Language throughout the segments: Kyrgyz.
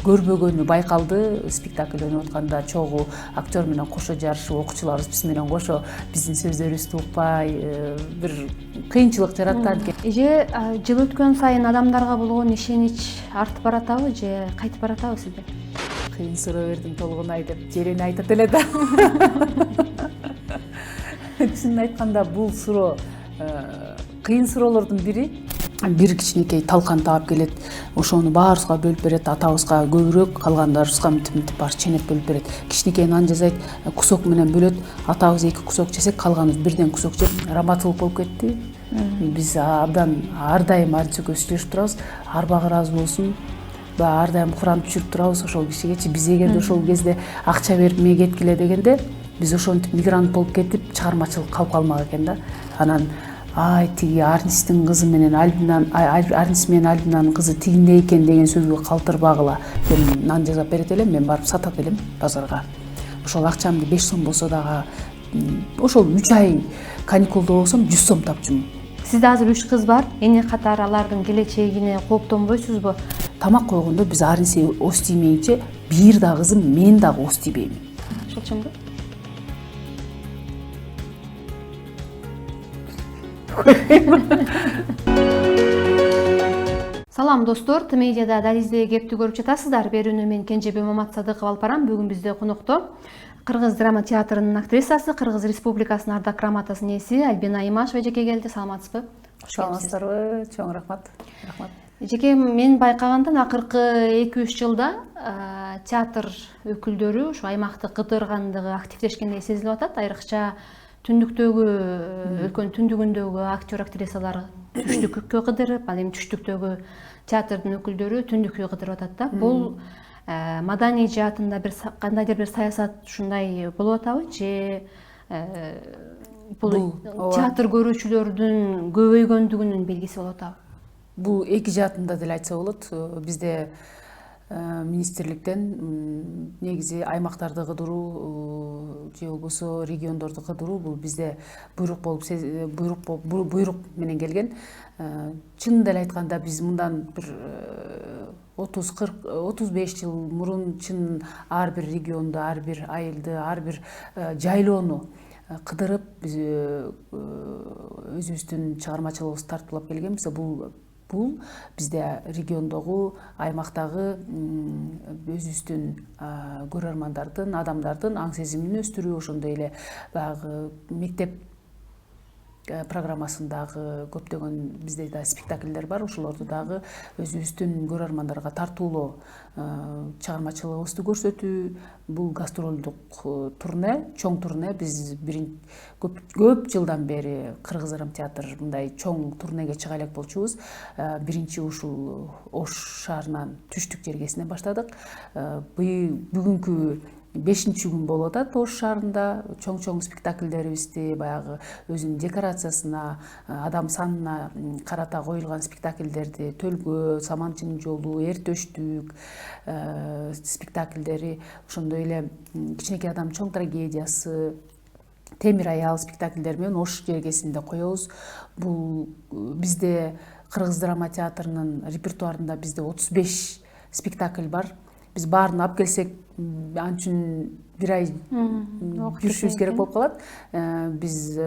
көрбөгөнү байкалды. Спектакль ойноп атканда чогуу актер менен кошо жарышып, окуучуларыбыз биз менен кошо биздин сөздөрүбүздү укпай бир кыйынчылык жараттат экен. Эже жыл өткөн сайын адамдарга болгон ишенич артып баратабы же кайтып баратабы сизде? Кыйын суроо бердиң Толгунай деп жерени айтат эле да. Чынын айтканда бул суроо кыйын суроолордун бири. Бир кичинекей талкан таап келет, ошону баарыбызга бөлүп берет, атабызга көбүрөөк, калгандарыбызга мынтип баары ченеп бөлүп берет. Кичинекей нан жасайт, кусок менен бөлөт, атабыз 2 кусок жесек, калганыбыз бирден кусок жеп, раматылык болуп кетти. Биз абдан ар дайым артисөкө сүйлөшүп турабыз, арбагы ыраазы болсун, баягы ар дайым куранып түшүрүп турабыз ошол кишигечи. Биз эгерде ошол кезде акча берип мээ кеткиле дегенде, биз ошентип мигрант болуп кетип, чыгармачылык калып калмак экен да. Анан ай тиги Арнистин кызы менен Арнис менен Альбинанын кызы тигиндей экен деген сөзгө калтырбагыла. Мен нан жасап берет элем, мен барып сатат элем базарга. Ошол акчамды 5 сом болсо дагы ошол 3 ай каникулда болсом 100 сом тапчумун. Сизде азыр 3 кыз бар. Эне катары алардын келечегине кооптонбойсузбу? Тамак койгондо биз Арниси ос тиймейинче бир да кызым мен дагы ос тийбеймин. Ошолчумбу? Салам достор, Т-медиада Дализде кепти көрүп жатасыздар. Берүүнү мен Кенжебек Маматсадыков алып барам. Бүгүн бизде конокто Кыргыз драма театрынын актрисасы, Кыргыз Республикасынын ардак грамотасынын ээси Альбина Имашева эжеке келди. Саламатсызбы? Саламатсыздарбы? Чоң рахмат. Рахмат. Эжеке, мен байкагандан акыркы 2-3 жылда театр өкүлдөрү ушу аймакты кыдыргандыгы активдешкендей сезилип атат. Айрыкча түндүктөгү өлкөнүн түндүгүндөгү актер актрисалар түштүккө кыдырып, ал эми түштүктөгү театрдын өкүлдөрү түндүккө кыдырып атат да. Бул маданий жаатында бир кандайдыр бир саясат ушундай болуп атабы же бул театр көрүүчүлөрдүн көбөйгөндүгүнүн белгиси болуп атабы? Бул эки жаатында деле айтса болот. Бизде министрликтен негизи аймактарды кыдыруу же болбосо региондорду кыдыруу бул бизде буйрук менен келген. Чынын эле айтканда биз мындан бир 30-35 жыл мурун чын ар бир регионду, ар бир айылды, ар бир жайлоону кыдырып биз өзүбүздүн чыгармачылыгыбызды тартуулап келгенбиз. Бул бизде региондогу, аймактагы өзүбүздүн көрөрмандардын, адамдардын аң сезимин өстүрүү, ошондой эле баягы мектеп программасындагы көптөгөн бизде да спектакльдер бар. Ошолорду дагы өзүбүздүн көрөрмандарга тартуулоо чыгармачылыгыбызды көрсөтүү. Бул гастролдук турне, чоң турне. Биз көп жылдан бери Кыргыз драмтеатр мындай чоң турнеге чыга элек болчубуз. Биринчи ушул Ош шаарынан Түштүк жергесинен баштадык. Бүгүнкү 5-күн болуп атат Ош шаарында. Чоң спектакльдерибизди баягы өзүнүн декорациясына, адам санына карата коюлган спектакльдерди Төлгө, Саманчынын жолу, Эртөштүк спектакльдери, ошондой эле Кичинекей адам чоң трагедиясы, Темир аял спектакльдери менен Ош жергесинде коебуз. Бул бизде Кыргыз драма театрынын репертуарында бизде 35 спектакль бар. Биз баарын алып келсек, анчын бир ай жүрүшүбүз керек болуп калат. Биз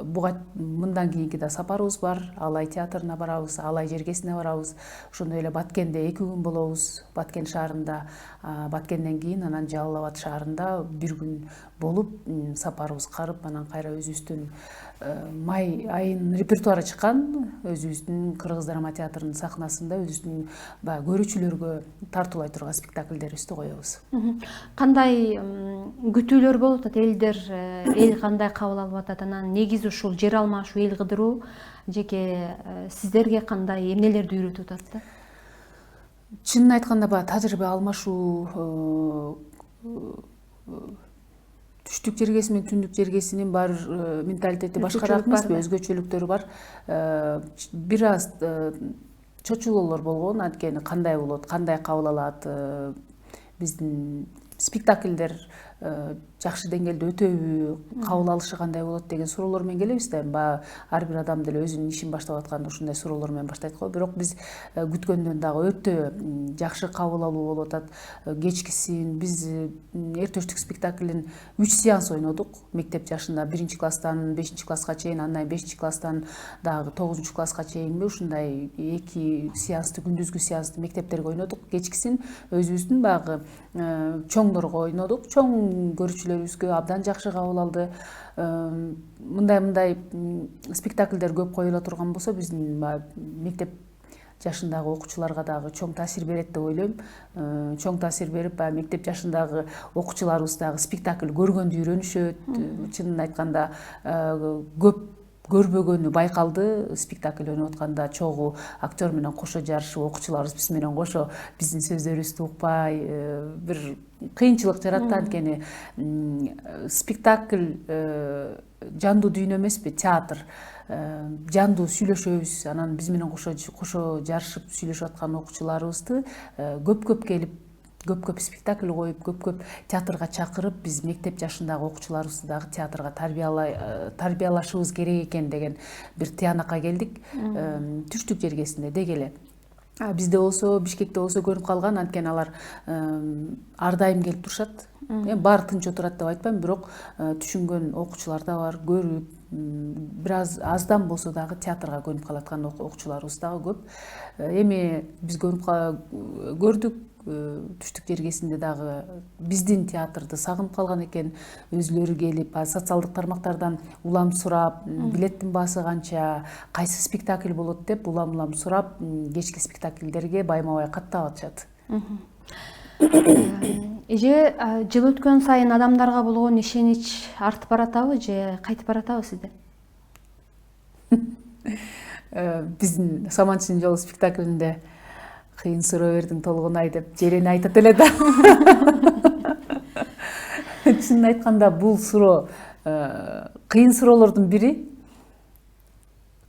буга мындан кийинки да сапарыбыз бар. Алай театрына барабыз, Алай жергесине барабыз. Ошондой эле Баткенде 2 күн болобуз. Баткен шаарында, Баткенден кийин анан Жалал Абад шаарында 1 күн болуп, сапарыбыз карып, анан кайра өзүбүздүн май айынын репертуары чыккан, өзүбүздүн Кыргыз драма театрынын сахнасында өзүбүздүн баягы көрүүчүлөргө тартуулай турган спектакльдерибизди коебуз. Кандай күтүүлөр болуп атат? Эл кандай кабыл алып атат? Анан негизи ушул жер алмашуу, эл кыдыруу жеке сиздерге кандай эмнелерди үйрөтүп атат да? Чынын айтканда баягы тажрыйба алмашуу, түштүк жергеси менен түндүк жергесинин бар менталитети башкараак эмеспи, өзгөчөлүктөрү бар. Бир аз чочулоолор болгон, анткени кандай болот, кандай кабыл алат, биздин спектакльдер жакшы деңгээлде өтөбү, кабыл алышы кандай болот деген суроолор менен келебиз да. Баягы ар бир адам деле өзүнүн ишин баштап атканда ушундай суроолор менен баштайт го. Бирок биз күткөндөн дагы өтө жакшы кабыл алуу болуп атат. Кечкисин биз эртештик спектаклин 3 сеанс ойнодук. Мектеп жашында 1-класстан 5-класска чейин, андан 5-класстан дагы 9-класска чейинби ушундай 2 сеансты, күндүзгү сеансты мектептерге ойнодук. Кечкисин өзүбүздүн баягы чоңдорго ойнодук. Чоң көрүүчүлөрүбүзгө абдан жакшы кабыл алды. Мындай спектакльдер көп коюла турган болсо биздин мектеп жашындагы окуучуларга дагы чоң таасир берет деп ойлойм. Чоң таасир берип, баягы мектеп жашындагы окуучуларыбыз дагы спектакль көргөндү үйрөнүшөт. Чынын айтканда көп көрбөгөнү байкалды. Спектакль ойноп атканда чогуу актер менен кошо жарышып, окуучуларыбыз биз менен кошо биздин сөздөрүбүздү укпай, бир кыйынчылык жаратты. Анткени спектакль жандуу дүйнө эмеспи, театр. Жандуу сүйлөшөбүз. Анан биз менен кошо жарышып сүйлөшүп аткан окуучуларыбызды көп келип, көп спектакль коюп, көп театрга чакырып, биз мектеп жашындагы окуучуларыбызды дагы театрга тарбиялашыбыз керек экен деген бир тыянакка келдик. Түштүк жергесинде деги эле. Бизде болсо, Бишкекте болсо көрүнүп калган, анткени алар ар дайым келип турушат. Баары тынч отурат деп айтпайм, бирок түшүнгөн окуучулар да бар, көрүп, бир аздан болсо дагы театрга көнүп калаткан окуучуларыбыз дагы көп. Эми биз көрдүк, түштүк жергесинде дагы биздин театрды сагынып калган экен. Өзүлөрү келип, социалдык тармактардан улам сурап, билеттин баасы канча, кайсы спектакль болот деп улам сурап, кечки спектакльдерге байма-бай каттап атышат. Эже жыл өткөн сайын адамдарга болгон ишенич артып баратабы же кайтып баратабы сизде? Биздин Саманчынын жолу спектаклинде кыйын суроо бердиң Толгунай деп Жерени айтат эле да. Чынын айтканда бул суроо кыйын суроолордун бири.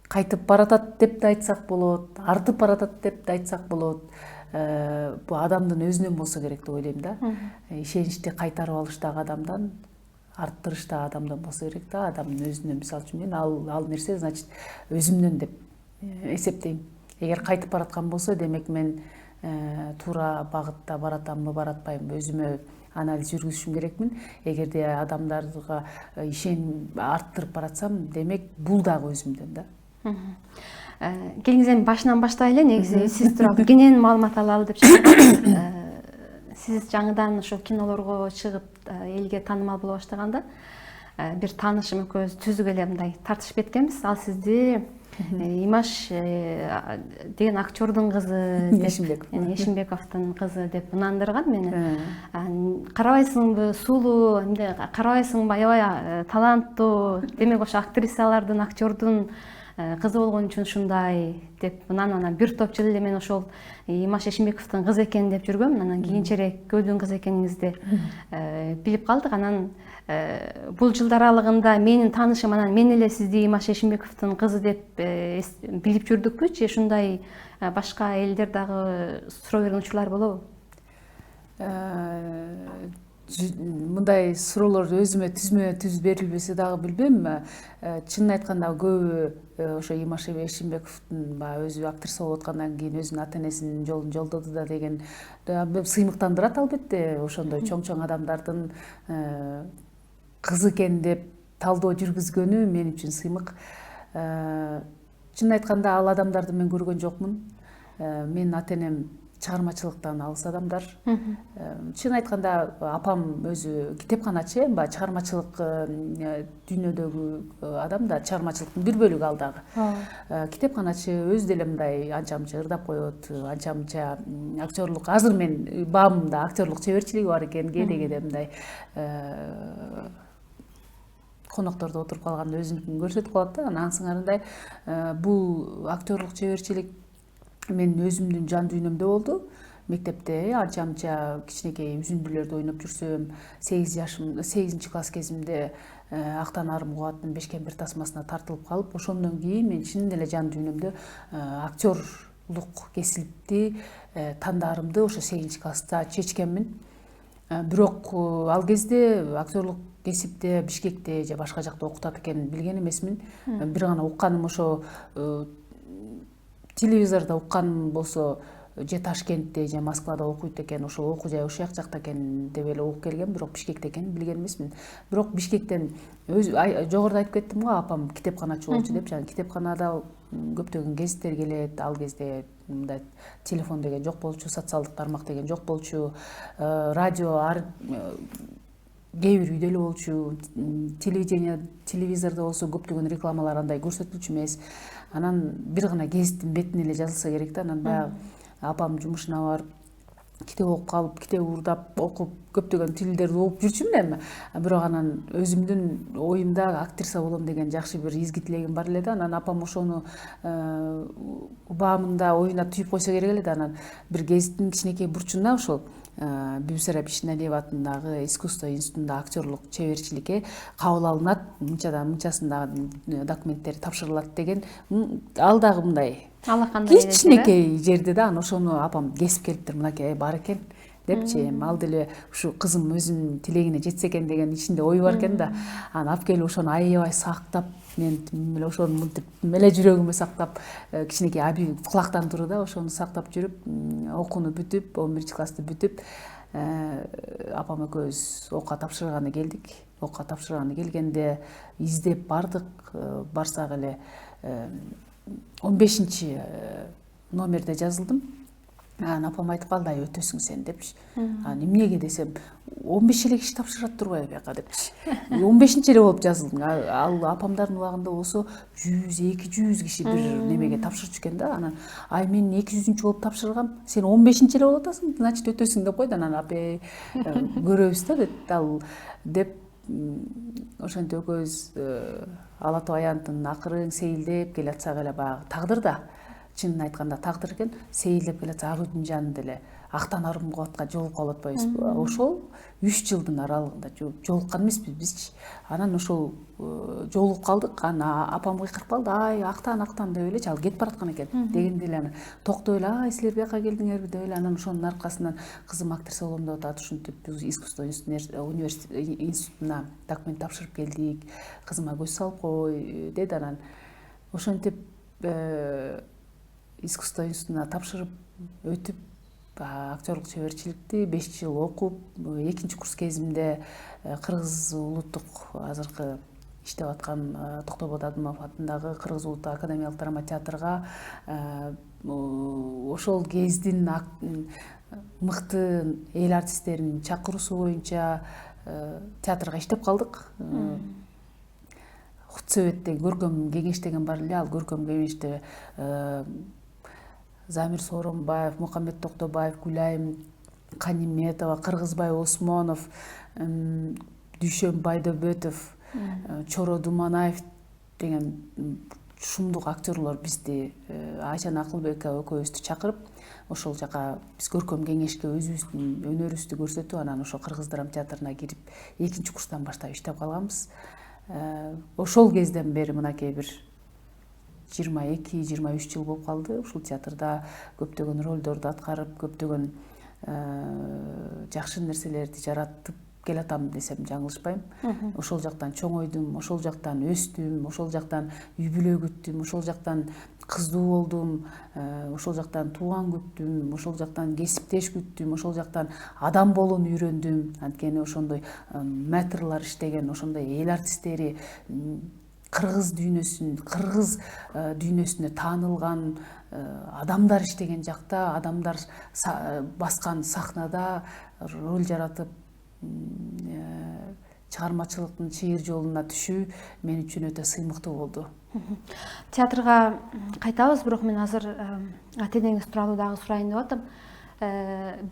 Кайтып баратат деп да айтсак болот, артып баратат деп да айтсак болот. Бул адамдын өзүнөн болсо керек деп ойлойм да. Ишеничти кайтарып алыштагы адамдан, арттырыштагы адамдан болсо керек да. Адамдын өзүнөн, мисалы үчүн мен ал нерсе значит өзүмдөн деп эсептейм. Эгер кайтып бараткан болсо, демек мен туура багытта баратамбы, баратпаймбы, өзүмө анализ жүргүзүшүм керекмин. Эгерде адамдарга арттырып баратсам, демек бул дагы өзүмдөн да. Келиңиз башынан баштайлы, негизи сиз тууралуу кенен маалымат алалы деп чыгып. Сиз жаңыдан ошо кинолорго чыгып, элге таанымал боло баштаганда бир таанышым экөөбүз түзүк эле мындай тартышып кеткенбиз. Ал сизди Имаш деген актердун кызы, Эшимбековдун кызы деп ынандырган мени. Карабайсыңбы, сулуу, эмне карабайсыңбы, аябай таланттуу, демек ошо актрисалардын, актердун кызы болгон үчүн ушундай деп анан бир топ жыл эле мен ошол Имаш Эшимбековдун кызы экен деп жүргөм. Анан кийинчерээк көөдүн кызы экениңизди билип калдык. Анан бул жылдар аралыгында менин таанышым анан мен эле сизди Имаш Эшимбековдун кызы деп билип жүрдүкпү, же ушундай башка элдер дагы суроо берген учурлар болобу? Мындай суроолор өзүмө түз берилбесе дагы билбейм. Чынын айтканда көбү ошо Имаш Эшимбековдун өзү актриса болуп аткандан кийин өзүнүн ата-энесинин жолун жолдоду да деген сыймыктандырат албетте. Ошондой чоң адамдардын кызы экен деп талдоо жүргүзгөнү мен үчүн сыймык. Чынын айтканда ал адамдарды мен көргөн жокмун. Менин ата-энем чыгармачылыктан алыс адамдар. Чын айтканда апам өзү китепканачы, чыгармачылык дүйнөдөгү адам да, чыгармачылыктын бир бөлүгү ал дагы. Китепканачы, өзү деле мындай анча-мынча ырдап коет, анча-мынча актерлук. Азыр мен баамда актерлук чеберчилиги бар экен, кээде мындай коноктордо отуруп калганда өзүнүкүн көрсөтүп калат да. Анан сыңарындай бул актерлук чеберчилик менин өзүмдүн жан дүйнөмдө болду. Мектепте анча-мынча кичинекей үзүндүлөрдү ойноп жүрсөм, 8-класс кезимде Актан Арым Кубаттын Бешкембир тасмасына тартылып калып, ошондон кийин мен чын эле жан дүйнөмдө актерлук кесипти тандаарымды ошо 8-класста чечкенмин. Бирок ал кезде актерлук кесипте Бишкекте же башка жакта окутат экенин билген эмесмин. Бир гана укканым ошо телевизордо укканым болсо же Ташкентте же Москвада окуйт экен, ошол окуу жай ошол жакта экен деп эле угуп келгем, бирок Бишкекте экенин билген эмесмин. Бирок Бишкектен жогоруда айтып кеттим го, апам китепканачы болчу деп. Жана китепканада көптөгөн гезиттер келет. Ал кезде мындай телефон деген жок болчу, социалдык тармак деген жок болчу, радио кээ бир үйдө эле болчу, телевизордо болсо көптөгөн рекламалар андай көрсөтүлчү эмес. Анан бир гана гезиттин бетине эле жазылса керек да. Анан баягы апам жумушуна барып китеп окуп калып, китеп уурдап окуп, көптөгөн тилдерди угуп жүрчүмүн эми. Бирок анан өзүмдүн оюмда актриса болом деген жакшы бир изги тилегим бар эле да. Анан апам ошону убагымында оюна түйүп койсо керек эле да. Анан бир гезиттин кичинекей бурчуна ошол Бибисара Бишеналиева атындагы искусство институтунда актерлук чеберчиликке кабыл алынат, мынчадан мынчасындагы документтер тапшырылат деген, ал дагы мындай кичинекей жерде да. Анан ошону апам кесип келиптир, мынакей бар экен депчи. Ал деле ушу кызым өзүнүн тилегине жетсе экен деген ичинде ой бар экен да. Анан алып келип ошону аябай сактап, мен эле ошону мынтип эле жүрөгүмө сактап, кичинекей аби кулактан туру да, ошону сактап жүрүп, окууну бүтүп, 11-классты бүтүп, апам экөөбүз окууга тапшырганы келдик. Окууга тапшырганы келгенде издеп бардык. Барсак эле 15-номерде жазылдым. Анан апам айтып калды, ай өтөсүң сен депчи. Анан эмнеге десем, 15 эле киши тапшырат турбайбы бияка депчи. 15-нчи эле болуп жазылдым. Ал апамдардын убагында болсо 100-200 киши бир немеге тапшырчу экен да. Анан ай мен 200-нчү болуп тапшыргам, сен 15-нчи эле болуп атасың, значит өтөсүң деп койду. Анан апа көрөбүз да деп ошентип экөөбүз Ала Тоо аянтын акырын сейилдеп келатсак эле баягы тагдыр да. Чынын айтканда тагдыр экен, сейилдеп келатса ак үйдүн жанында эле Актан Арымбатка жолугуп калып атпайбызбы? Ошол 3 жылдын аралыгында жолуккан эмеспиз бизчи. Анан ошол жолугуп калдык. Анан апам кыйкырып калды, ай Актан деп элечи, ал кетип бараткан экен. Дегенде эле анан токтоп эле, ай силер бияка келдиңерби деп эле. Анан ошонун аркасынан кызым актриса болом деп атат, ушинтип биз искусство институтуна документ тапшырып келдик. Кызыма көз салып кой деди. Анан ошентип искусство институтуна тапшырып өтүп, актерлук чеберчиликти 5 жыл окуп, 2-нчи курс кезимде Кыргыз улуттук азыркы иштеп аткан Токтобод Адымов атындагы Кыргыз улуттук академиялык драма театрга ошол кездин мыкты эл артисттеринин чакыруусу боюнча театрга иштеп калдык. Худсовет деген көркөм кеңеш деген бар эле. Ал көркөм кеңеште Замир Сооронбаев, Мухаммед Токтобаев, Гүлайым Каниметова, Кыргызбай Осмонов, Дүйшөн Байдөбөтов, Чоро Думанаев деген шумдук актерлор бизди, Айшан Акылбекова экөөбүздү чакырып, ошол жака биз көркөм кеңешке өзүбүздүн өнөрүбүздү көрсөтүп, анан ошо Кыргыз драма театрына кирип 2-нчи курстан баштап иштеп калганбыз. Ошол кезден бери мынакей бир 22-23 жыл болуп калды. Ушул театрда көптөгөн ролдорду аткарып, көптөгөн жакшы нерселерди жаратып келатам десем жаңылышпайм. Ошол жактан чоңойдум, ошол жактан өстүм, ошол жактан үй бүлө күттүм, ошол жактан кыздуу болдум, ошол жактан тууган күттүм, ошол жактан кесиптеш күттүм, ошол жактан адам болууну үйрөндүм. Анткени ошондой мэтрлар иштеген, ошондой эл артисттери, кыргыз дүйнөсүнө таанылган адамдар иштеген жакта, адамдар баскан сахнада роль жаратып, чыгармачылыктын чыйыр жолуна түшүү мен үчүн өтө сыймыктуу болду. Театрга кайтабыз, бирок мен азыр ата-энеңиз тууралуу дагы сурайын деп атам.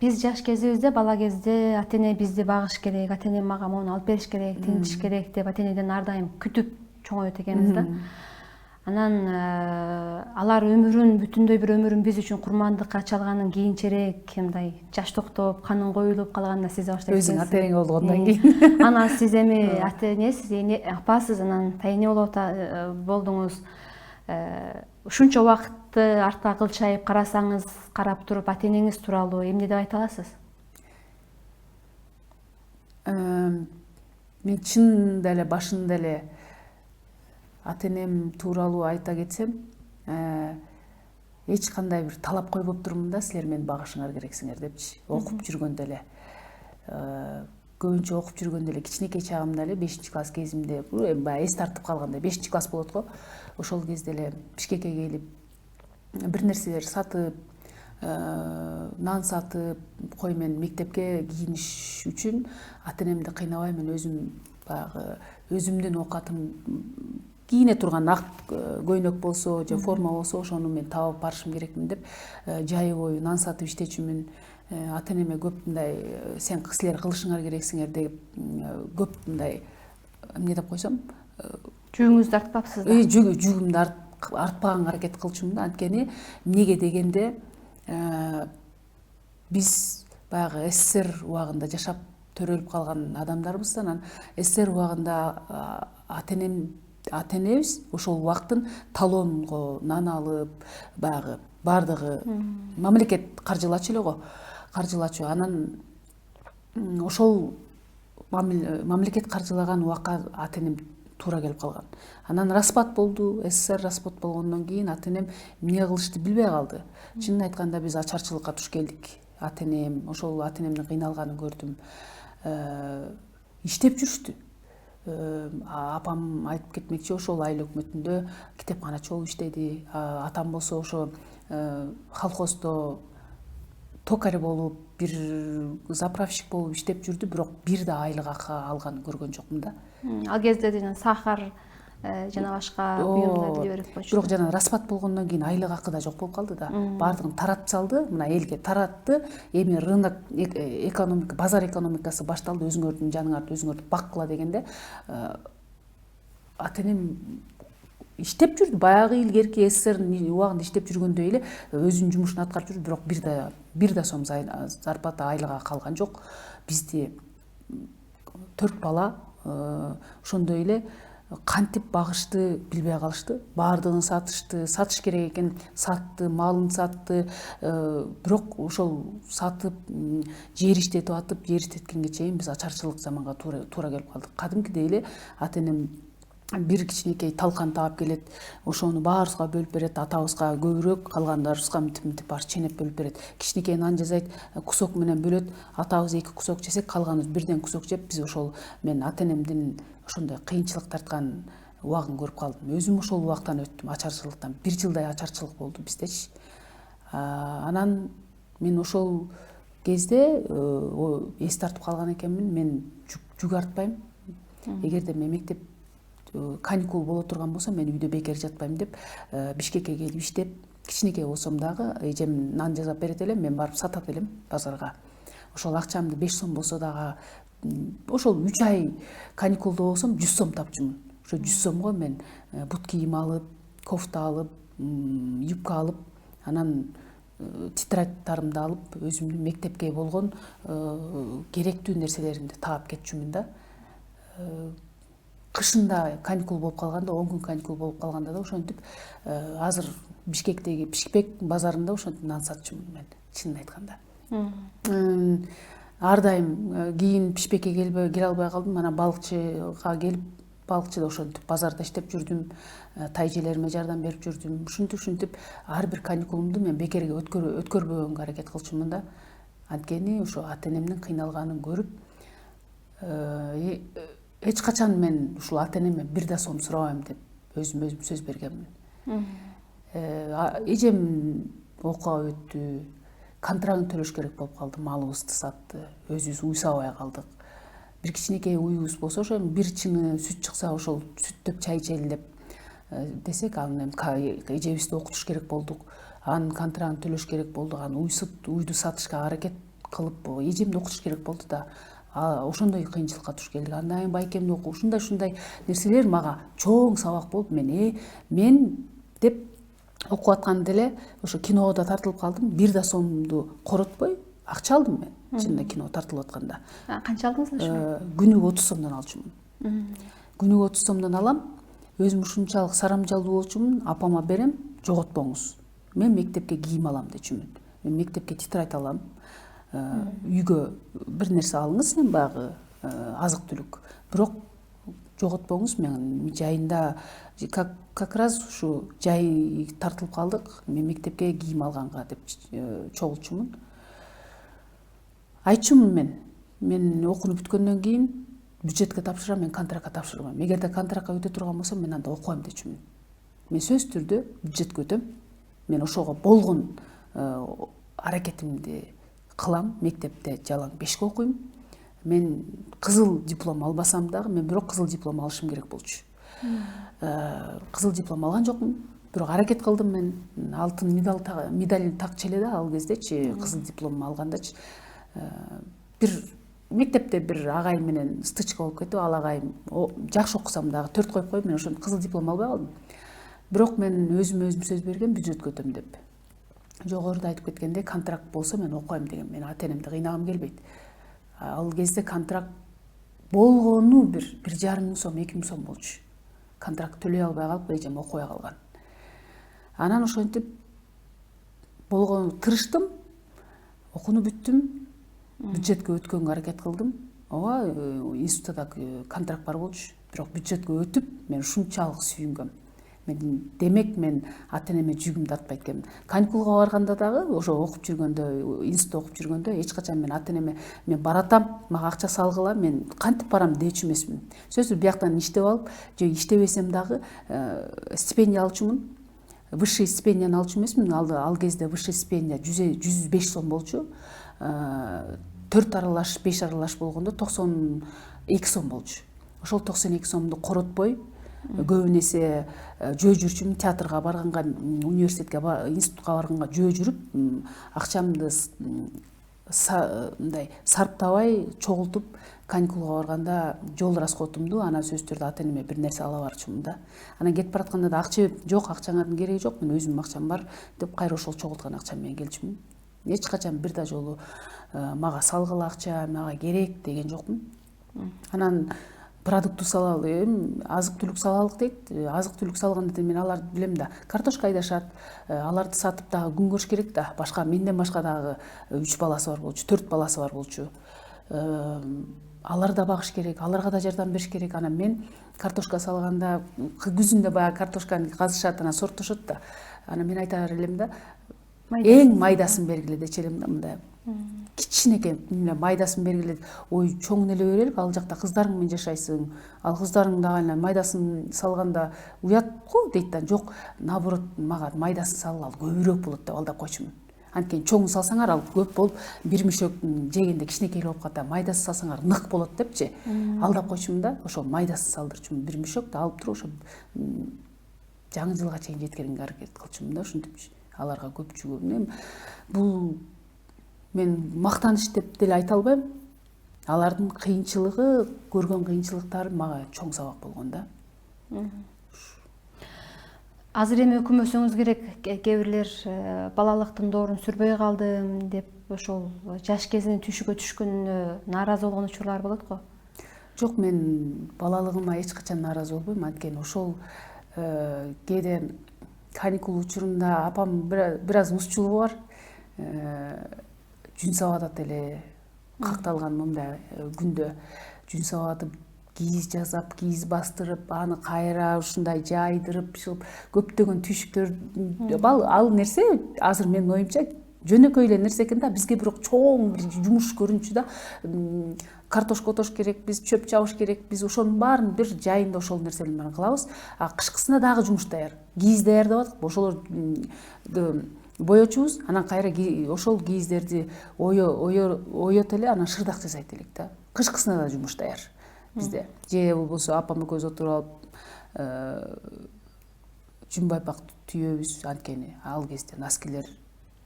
Биз жаш кезибизде, бала кезде ата-эне бизди багыш керек, ата-эне мага мону алып бериш керек, тинтиш керек деп ата-энеден ар дайым күтүп чоңойт экенбиз да. Анан алар бүтүндөй бир өмүрүн биз үчүн курмандыкка чалгандан кийинчерээк мындай жаш токтоп, канын коюлуп калганда сезе баштайсыз. Өзүң ата-эне болгондон кийин. Анан сиз эми ата-энесиз, апасыз, анан тайэне болдуңуз. Ушунча убакытты артка кылчайып карасаңыз, карап туруп ата-энеңиз тууралуу эмне деп айта аласыз? Мен чын эле башында эле ата энем тууралуу айта кетсем, эч кандай бир талап койбоп турмун да, силер мени багышыңар керексиңер депчи. Окуп жүргөндө эле, көбүнчө окуп жүргөндө эле, кичинекей чагымда эле 5-класс кезимде, баягы эс тартып калганда 5-класс болот го. Ошол кезде эле Бишкекке келип бир нерселер сатып, нан сатып, кой мен мектепке кийиниш үчүн ата энемди кыйнабай мен өзүм баягы өзүмдүн оокатым кийине турган ак көйнөк болсо же форма болсо ошону мен таап барышым керекмин деп жайы бою нан сатып иштечүмүн. Ата энеме көп мындай силер кылышыңар керексиңер деп көп мындай эмне деп койсом, Жүгүңүздү артпапсыз да? Жүгүмдү артпаганга аракет кылчумун да. Анткени эмнеге дегенде биз баягы СССР убагында жашап төрөлүп калган адамдарбыз. Анан СССР убагында ата энебиз ошол убактын талонго нан алып, баягы баардыгы мамлекет каржылачу эле го, каржылачу. Анан ошол мамлекет каржылаган убакка ата энем туура келип калган. Анан распад болду, СССР распад болгондон кийин ата энем эмне кылышты билбей калды. Чынын айтканда биз ачарчылыкка туш келдик. Ата энем, ошол ата энемдин кыйналганын көрдүм. Иштеп жүрүштү. Апам айтып кетмекчи, ошол айыл өкмөтүндө китепканачы болуп иштеди. Атам болсо ошо колхоздо токарь болуп, бир заправщик болуп иштеп жүрдү, бирок бир да айлык акы алганын көргөн жокмун да. Ал кезде жана сахар жана башка буюмдарды иле берип койчу. Бирок жана распад болгондон кийин айлык акы да жок болуп калды да. Баардыгын таратып салды, мына элге таратты. Эми рынок экономика, базар экономикасы башталды, өзүңөрдүн жаныңарды өзүңөр баккыла дегенде ата энем иштеп жүрдү. Баягы илгерки СССРдин убагында иштеп жүргөндөй эле өзүнүн жумушун аткарып жүрдү, бирок бир да сом зарплата айлык акы алган жок. Бизди 4 бала ошондой эле кантип багышты билбей калышты. Баардыгын сатышты, сатыш керек экен, сатты, малын сатты. Бирок ошол сатып, жер иштетип атып, жер иштеткенге чейин биз ачарчылык заманга туура келип калдык. Кадимкидей эле ата энем бир кичинекей талкан таап келет, ошону баарыбызга бөлүп берет, атабызга көбүрөөк, калгандарыбызга мынтип баары ченеп бөлүп берет. Кичинекей нан жасайт, кусок менен бөлөт, атабыз 2 кусок жесек, калганыбыз бирден кусок жеп, биз ошол мен ата энемдин ошондой кыйынчылык тарткан убагын көрүп калдым. Өзүм ошол убактан өттүм, ачарчылыктан. 1 жылдай ачарчылык болду биздечи. Анан мен ошол кезде эс тартып калган экенмин, мен жүк артпайм. Эгерде мен мектеп каникул боло турган болсо, мен үйдө бекер жатпайм деп, Бишкекке келип иштеп, кичинекей болсом дагы эжем нан жасап берет элем, мен барып сатат элем базарга. Ошол акчамды 5 сом болсо дагы, ошол 3 ай каникулда болсом 100 сом тапчумун. Ошо 100 сомго мен бут кийим алып, кофта алып, юбка алып, анан тетрадьтарымды алып, өзүмдүн мектепке болгон керектүү нерселеримди таап кетчүмүн да. Кышында каникул болуп калганда, 10 күн каникул болуп калганда да ошентип азыр Бишкектеги Бишкек базарында ошентип нан сатчумун мен, чынын айтканда. Ар дайым кийин Бишкекке келе албай калдым. Анан балыкчыга келип, балыкчыда ошентип базарда иштеп жүрдүм, тайжелериме жардам берип жүрдүм. Ушинтип ар бир каникулумду мен бекерге өткөрбөгөнгө аракет кылчумун да. Анткени ошо ата энемдин кыйналганын көрүп, эч качан мен ушул ата энеме бир да сом сурабайм деп өзүм сөз бергенмин. Эжем окууга өттү, контрагын төлөш керек болуп калды, малыбызды сатты, өзүбүз уй сабай калдык. Бир кичинекей уйубуз болсо, ошо бир чыны сүт чыкса, ошол сүттөп чай ичели деп десек, анан эжебизди окутуш керек болдук, анын контрагын төлөш керек болду, анан уйду сатышка аракет кылып эжемди окутуш керек болду да. Ошондой кыйынчылыкка туш келдик. Андан кийин байкемди окуп, ушундай нерселер мага чоң сабак болуп, мен деп окуп атканда эле ошо киного да тартылып калдым. Бир да сомду коротпой акча алдым мен. Чынында кино тартылып атканда. Канча алдыңыз ошо? Күнүгө 30 сомдон алчумун. Күнүгө 30 сомдон алам. Өзүм ушунчалык сарамжалдуу болчумун, апама берем, жоготпоңуз. Мен мектепке кийим алам дечүмүн. Мен мектепке тетрадь алам. Үйгө бир нерсе алыңыз, сен баягы азык түлүк. Бирок жоготпоңуз, мен жайында как раз ушу жай тартылып калдык. Мен мектепке кийим алганга деп чогулчумун. Айтчумун мен окууну бүткөндөн кийин бюджетке тапшырам, мен контрактка тапшырбайм. Эгерде контрактка өтө турган болсом, мен анда окуйм дечүмүн. Мен сөзсүз түрдө бюджетке өтөм. Мен ошого болгон аракетимди кылам. Мектепте жалаң 5 окуйм. Мен кызыл диплом албасам дагы, мен бирок кызыл диплом алышым керек болчу. Кызыл диплом алган жокмун, бирок аракет кылдым. Мен алтын медаль такчу эле да ал кездечи, кызыл диплом алгандачы. Бир мектепте бир агайым менен стычка болуп кетип, ал агайым жакшы окусам дагы 4 коюп коюп, мен ошон кызыл диплом албай калдым. Бирок мен өзүм сөз бергем, бюджетке өтөм деп. Жогоруда айтып кеткендей, контракт болсо мен окуйм деген. Мен ата-энемди кыйнагым келбейт. Ал кезде контракт болгону 1,5 миң сом, 2 миң сом болчу. Контракт төлөй албай калып, эжем окуя калган. Анан ошентип болгону тырыштым, окууну бүттүм, бюджетке өткөнгө аракет кылдым. Ооба, институтта контракт бар болчу, бирок бюджетке өтүп, мен ушунчалык сүйүнгөм. Демек мен ата-энеме жүгүм тартпайт экенмин. Каникулга барганда дагы, ошо окуп жүргөндө, институтта окуп жүргөндө эч качан мен ата-энеме мен баратам, мага акча салгыла, мен кантип барам дечү эмесмин. Сөзсүз бияктан иштеп алып, же иштебесем дагы стипендия алчумун. Высший стипендияны алчу эмесмин. Ал кезде высший стипендия 105 сом болчу. 4 аралаш, 5 аралаш болгондо 92 сом болчу. Ошол 92 сомду коротпой, көбүн эсе жөө жүрчүмүн. Театрга барганга, университетке, институтка барганга жөө жүрүп, акчамды мындай сарптабай чогултуп, каникулга барганда жол расходумду анан сөзсүз түрдө ата-энеме бир нерсе ала барчумун да. Анан кетип баратканда да акча жок, акчаңардын кереги жок, мен өзүмдүн акчам бар деп кайра ошол чогулткан акчам менен келчүмүн. Эч качан бир да жолу мага салгыла акча, мага керек деген жокмун. Анан продукты салалы, азык түлүк салалык дейт. Азык түлүк салганда мен аларды билем да. Картошка айдашат, аларды сатып дагы күн көрүш керек да. Башка менден башка дагы 3 баласы бар болчу, 4 баласы бар болчу. Алар да багыш керек, аларга да жардам бериш керек. Анан мен картошка салганда күзүндө баягы картошканы казышат, анан сорттошот да. Анан мен айтар элем да, эң майдасын бергиле дечи элем да, мындай. Кичинекей майдасын бергиле. Ой, чоңун эле берелик, ал жакта кыздарың менен жашайсың. Ал кыздарың дагы майдасын салганда уят го дейт да. Жок, наоборот, мага майдасын салгыла, ал көбүрөөк болот деп алдап койчумун. Анткени чоңун салсаңар ал көп болуп, бир мишөк жегенде кичинекей болуп калат. Майдасын салсаңар нык болот депчи. Алдап койчумун да, ошо майдасын салдырчумун. Бир мишөктү алып туруп ошо жаңы жылга чейин жеткиренге аракет кылчумун да, ушинтипчи. Аларга көп жүгөм. Бул мен мактаныш деп деле айта албайм. Алардын кыйынчылыгы, көргөн кыйынчылыктары мага чоң сабак болгон да. Азыр эми өкүмөсөңүз керек, кээ бирлер балалыктын доорун сүрбөй калдым деп ошол жаш кезинин түйшүккө түшкөнүнө нааразы болгон учурлар болот го. Жок, мен балалыгыма эч качан нааразы болбойм. Анткени ошол кээде каникул учурунда апам бир аз узчулугу бар. Жүн сабап атат эле, какталган мындай күндө жүн сабап атып, кийиз жасап, кийиз бастырып, аны кайра ушундай жайдырып чыгып, көптөгөн түйшүктөр. Ал нерсе азыр менин оюмча жөнөкөй эле нерсе экен да. Бизге бирок чоң бир жумуш көрүнчү да. Картошка отош керек, биз чөп чабыш керек, биз ошонун баарын бир жайында ошол нерселер менен кылабыз. Кышкысына дагы жумуш даяр. Кийиз даярдап атат. Ошолор боечубуз, анан кайра ошол кийиздерди оёт эле, анан шырдак жасайт элек да. Кышкысына да жумуш даяр бизде. Же болбосо апам экөөбүз отуруп алып жүн байпак түйөбүз. Анткени ал кезде носкилер,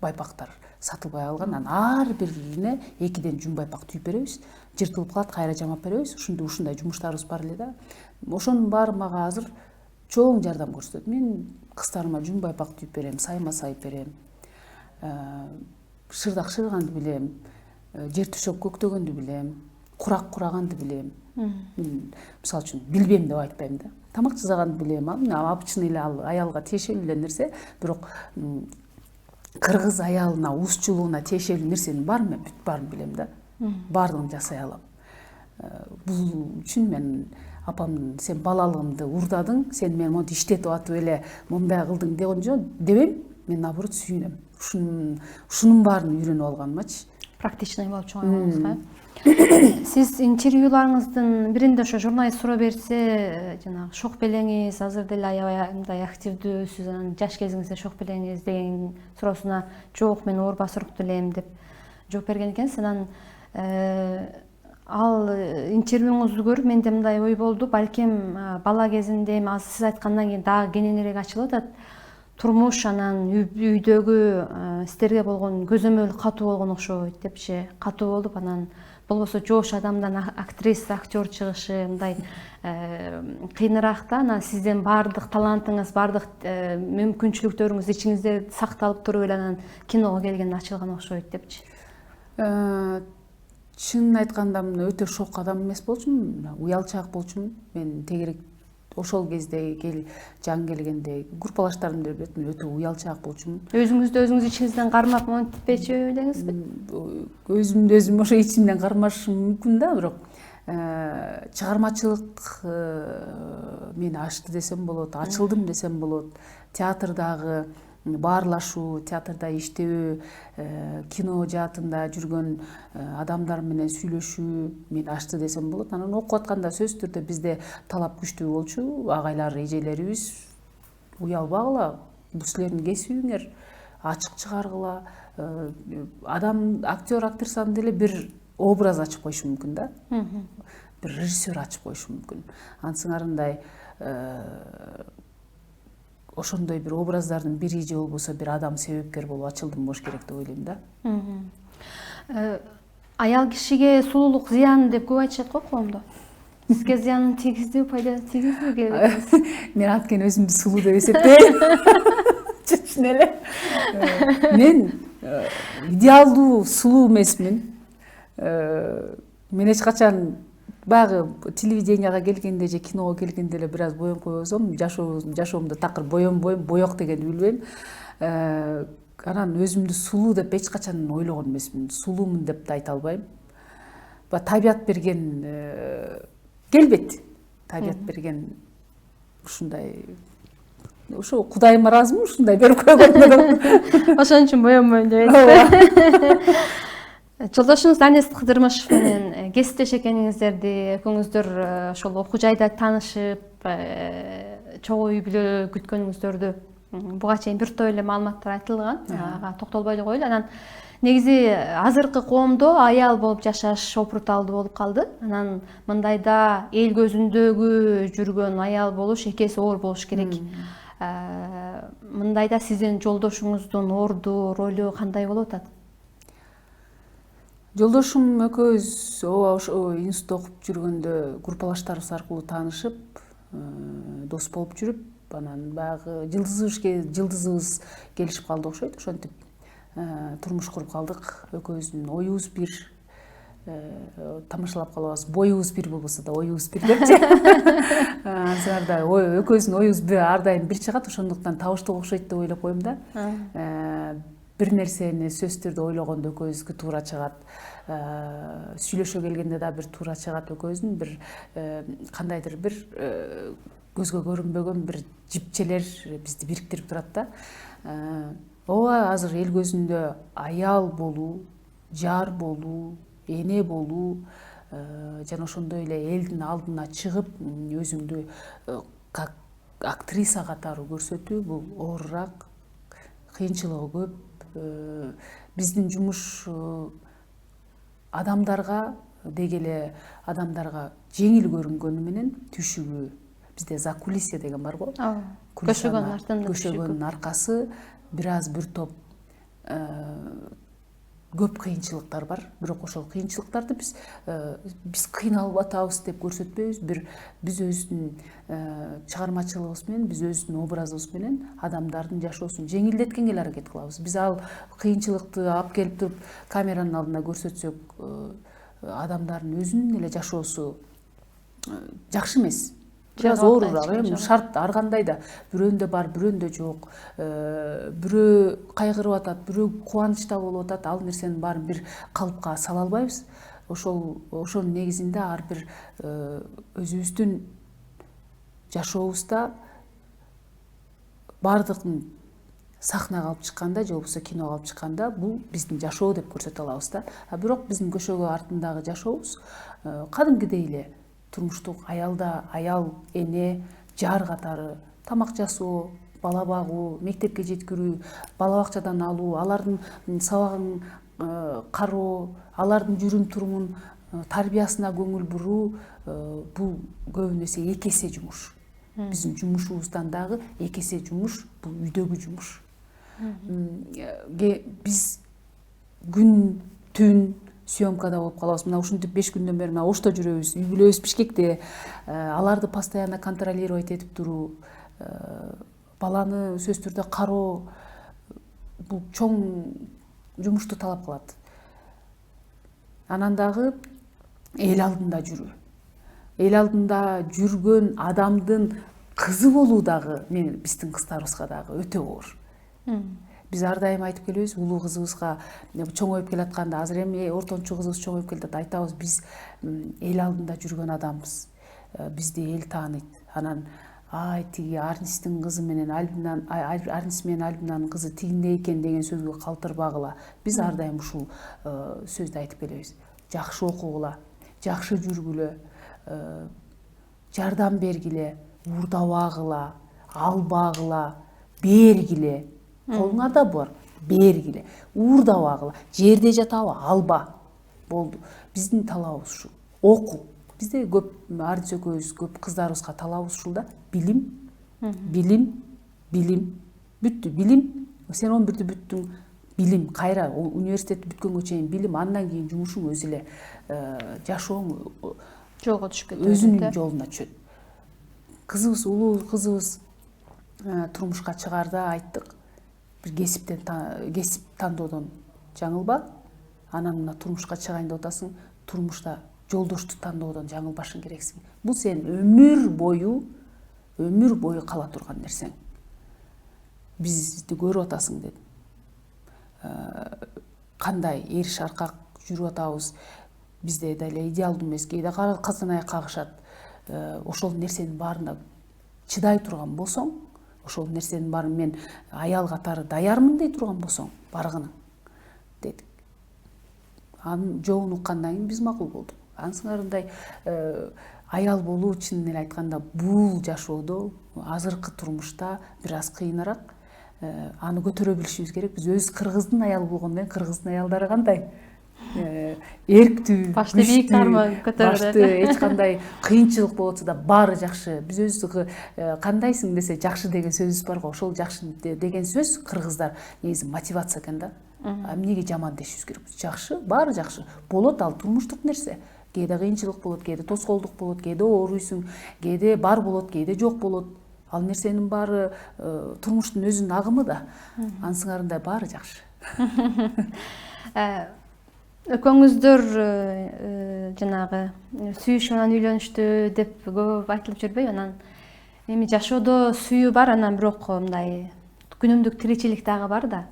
байпактар сатылбай алган. Анан ар бирине 2ден жүн байпак түйүп беребиз. Жыртылып калат, кайра жамап беребиз. Ушундай жумуштарыбыз бар эле да. Ошонун баары мага азыр чоң жардам көрсөтөт. Мен кыздарыма жүн байпак түйүп берем, сайма сайып берем. Шырдак шырганды билем, жер төшөп көктөгөндү билем, курак кураганды билем. Мисалы үчүн билбем деп айтпайм да. Тамак жасаганды билем. Обычный эле ал аялга тиешелүү эле нерсе, бирок кыргыз аялына, узчулугуна тиешелүү нерсенин баарын мен бүт баарын билем да. Баардыгын жасай алам. бул үчүн мен апам сен балалыгымды урдадың, сен мени монтип иштетип атып эле мондай кылдың деген жок дебейм, мен наоборот сүйүнөм. Ушунун баарын үйрөнүп алганымачы. Практичный болуп чыгабыз. Сиз интервьюларыңыздын биринде ошо журналист суроо берсе, жанагы шок белеңиз, азыр деле аябай мындай активдүүсүз, анан жаш кезиңизде шок белеңиз деген суроосуна жок, мен оорбас урукту элем деп жооп берген экенсиз. Анан ал интервьюңузду көрүп менде мындай ой болду, балким бала кезинде азыр сиз айткандан кийин дагы кененирээк ачылып атат. Турмуш анан үйдөгү истерге болгон көзөмөл катуу болгон окшойт депчи, катуу болуп, анан болбосо жоош адамдан актриса, актер чыгышы мындай кыйыныраак да. Анан сиздин баардык талантыңыз, баардык мүмкүнчүлүктөрүңүз ичиңизде сакталып туруп эле анан киного келген ачылган окшойт депчи. Чынын айтканда мен өтө шок адам эмес болчумун, уялчаак болчумун. Мен тегерек ошол кезде жаңы келгенде группалаштарым деп мен өтө уялчаак болчумун. Өзүңүздү өзүңүз ичиңизден кармап монтипчи элеңизби? Өзүмдү өзүм ошо ичимден кармашым мүмкүн да, бирок чыгармачылык мени ачты десем болот, ачылдым десем болот. Театрдагы баарлашуу, театрда иштөө, кино жаатында жүргөн адамдар менен сүйлөшүү мени ачты десем болот. Анан окуп атканда сөзсүз түрдө бизде талап күчтүү болчу. Агайлар, эжелерибиз уялбагыла, бул силердин кесибиңер, ачык чыгаргыла. Адам, актер, актрисаны деле бир образ ачып коюшу мүмкүн да. Бир режиссер ачып коюшу мүмкүн. Ансыңарындай ошондой бир образдардын бири же болбосо бир адам себепкер болуп ачылдым болуш керек деп ойлойм да. Аял кишиге сулуулук зыян деп көп айтышат го коомдо. Сизге зыянын тийгиздиби, пайдасы тийгиздиби? Мен анткени өзүмдү сулуу деп эсептейм. Чын эле. Мен идеалдуу сулуу эмесмин. Мен эч качан баягы телевиденияга келгенде же киного келгенде эле бир аз боенуп койбосом, жашоомдо такыр боенбойм, боек дегенди билбейм. Анан өзүмдү сулуу деп эч качан ойлогон эмесмин. Сулуумун деп да айта албайм. Табият берген келбет. Табият берген ушундай. Ошо Кудайыма ыраазымын, ушундай берип койгонуна. Ошон үчүн боенбойм деп айтты. Жолдошуңуз Данис Кыдырмышев менен кесиптеш экениңиздерди, экөөңүздөр ошол окуу жайда таанышып, чогуу үй бүлө күткөнүңүздөрдү буга чейин бир топ эле маалыматтар айтылган. Ага токтолбой эле коелу. Анан негизи азыркы коомдо аял болуп жашаш опурталдуу болуп калды. Анан мындайда эл көзүндөгү жүргөн аял болуш экеси оор болуш керек. Мындайда сиздин жолдошуңуздун орду, ролу кандай болуп атат? Жолдошум экөөбүз ошо институтта окуп жүргөндө группалаштарыбыз аркылуу таанышып, дос болуп жүрүп, анан баягы жылдызыбыз келишип калды окшойт. Ошентип турмуш куруп калдык. Экөөбүздүн оюбуз бир, тамашалап калабыз. Боюбуз бир болбосо да оюбуз бир депчи. Ансыңарда экөөбүздүн оюбуз ар дайым бир чыгат, ошондуктан табыштуу окшойт деп ойлоп коем да. Бир нерсени сөзсүз түрдө ойлогондо экөөбүзгө туура чыгат. Сүйлөшө келгенде да бир туура чыгат. Экөөбүздүн бир кандайдыр бир көзгө көрүнбөгөн бир жипчелер бизди бириктирип турат да. Ооба азыр эл көзүндө аял болуу, жар болуу, эне болуу жана ошондой эле элдин алдына чыгып өзүңдү актриса катары көрсөтүү бул оорураак, кыйынчылыгы көп. Биздин жумуш адамдарга дегеле адамдарга жеңил көрүнгөнү менен түшүгү бизде закулисье деген бар го. Көшөгөнүн аркасы бир аз бир топ көп кыйынчылыктар бар. Бирок ошол кыйынчылыктарды биз кыйналып атабыз деп көрсөтпөйбүз. Биз өзүбүздүн чыгармачылыгыбыз менен, биз өзүбүздүн образыбыз менен адамдардын жашоосун жеңилдеткенге эле аракет кылабыз. Биз ал кыйынчылыкты алып келип туруп камеранын алдына көрсөтсөк, адамдардын өзүнүн эле жашоосу жакшы эмес. Бир аз оорураак, шарт ар кандай да бирөөндө бар, бирөөндө жок. Бирөө кайгырып атат, бирөө кубанычта болуп атат. Ал нерсенин баарын бир калыпка сала албайбыз. ошонун негизинде ар бир өзүбүздүн жашообузда баардыгын сахнага алып чыкканда же болбосо киного алып чыкканда бул биздин жашоо деп көрсөтө алабыз да. А бирок биздин көшөгө артындагы жашообуз кадимкидей эле турмуштук аял, эне, жар катары тамак жасоо, бала багуу, мектепке жеткирүү, бала бакчадан алуу, алардын сабагын кароо, алардын жүрүм турумун тарбиясына көңүл буруу, бул көбүнө эсе эки эсе жумуш. Биздин жумушубуздан дагы эки эсе жумуш бул үйдөгү жумуш. Биз күн түн съемкада болуп калабыз. Мына ушинтип 5 күндөн бери мына ошто жүрөбүз, үй бүлөбүз Бишкекте. Аларды постоянно контролировать этип туруу, баланы сөзсүз түрдө кароо бул чоң жумушту талап кылат. Анан дагы эл алдында жүрүү. Эл алдында жүргөн адамдын кызы болуу дагы биздин кыздарыбызга дагы өтө оор. Биз ар дайым айтып келебиз, улуу кызыбызга чоңоюп келатканда, азыр эми ортончу кызыбыз чоңоюп келатат, айтабыз, биз эл алдында жүргөн адамбыз. Бизди эл тааныйт. Анан тиги Арнистин кызы менен Арнис менен Альбинанын кызы тигиндей экен деген сөзгө калтырбагыла. Биз ар дайым ушул сөздү айтып келебиз. Жакшы окугула, жакшы жүргүлө, жардам бергиле, уурдабагыла, албагыла, бергиле. Колуңарда бар, бергиле, уурдабагыла, жерде жатабы, алба. Болду. Биздин талабыбыз ушул. Окуу. Бизде көп Ардис экөөбүз көп кыздарыбызга талабыбыз ушул да. Билим, билим. Бүттү, билим. Сен 11-ти бүттүң, билим. Кайра университетти бүткөнгө чейин билим, андан кийин жумушуң өзү эле жашооң жолго түшүп кетет. Өзүнүн жолуна түшөт. Кызыбыз, улуу кызыбыз турмушка чыгарда айттык. Бир кесип тандоодон жаңылба. Анан мына турмушка чыгайын деп атасың, турмушта жолдошту тандоодон жаңылбашың керексиң. Бул сен өмүр бою кала турган нерсең. Бизди көрүп атасың дедим. Кандай эр шаркак жүрүп атабыз. Бизде деле идеалдуу эмес, кээде казан аяк кагышат. Ошол нерсенин баарына чыдай турган болсоң, ошол нерсенин баарын мен аял катары даярмын дей турган болсоң, баргыны дедик. Анын жообун уккандан кийин биз макул болдук. Ансыңарындай аял болуу чынын эле айтканда бул жашоодо азыркы турмушта бир аз кыйыныраак. Аны көтөрө билишибиз керек. Биз өз кыргыздын аялы болгондон кыргыздын аялдары кандай? Эрктүү, башты бийик тармагы көтөрөт. Башты эч кандай кыйынчылык болот да баары жакшы. Биз өзү кандайсың десе жакшы деген сөзүбүз бар го. Ошол жакшы деген сөз кыргыздар негизи мотивация экен да. Эмнеге жаман дешибиз керек? Жакшы, баары жакшы. Болот, ал турмуштук нерсе. Кээде кыйынчылык болот, кээде тоскоолдук болот, кээде ооруйсуң, кээде бар болот, кээде жок болот. Ал нерсенин баары турмуштун өзүнүн агымы да. Ансыңарында баары жакшы. Экөөңүздөр жанагы сүйүшүп анан үйлөнүштү деп көп айтылып жүрбөйбү? Анан эми жашоодо сүйүү бар, анан бирок мындай күнүмдүк тиричилик дагы бар да.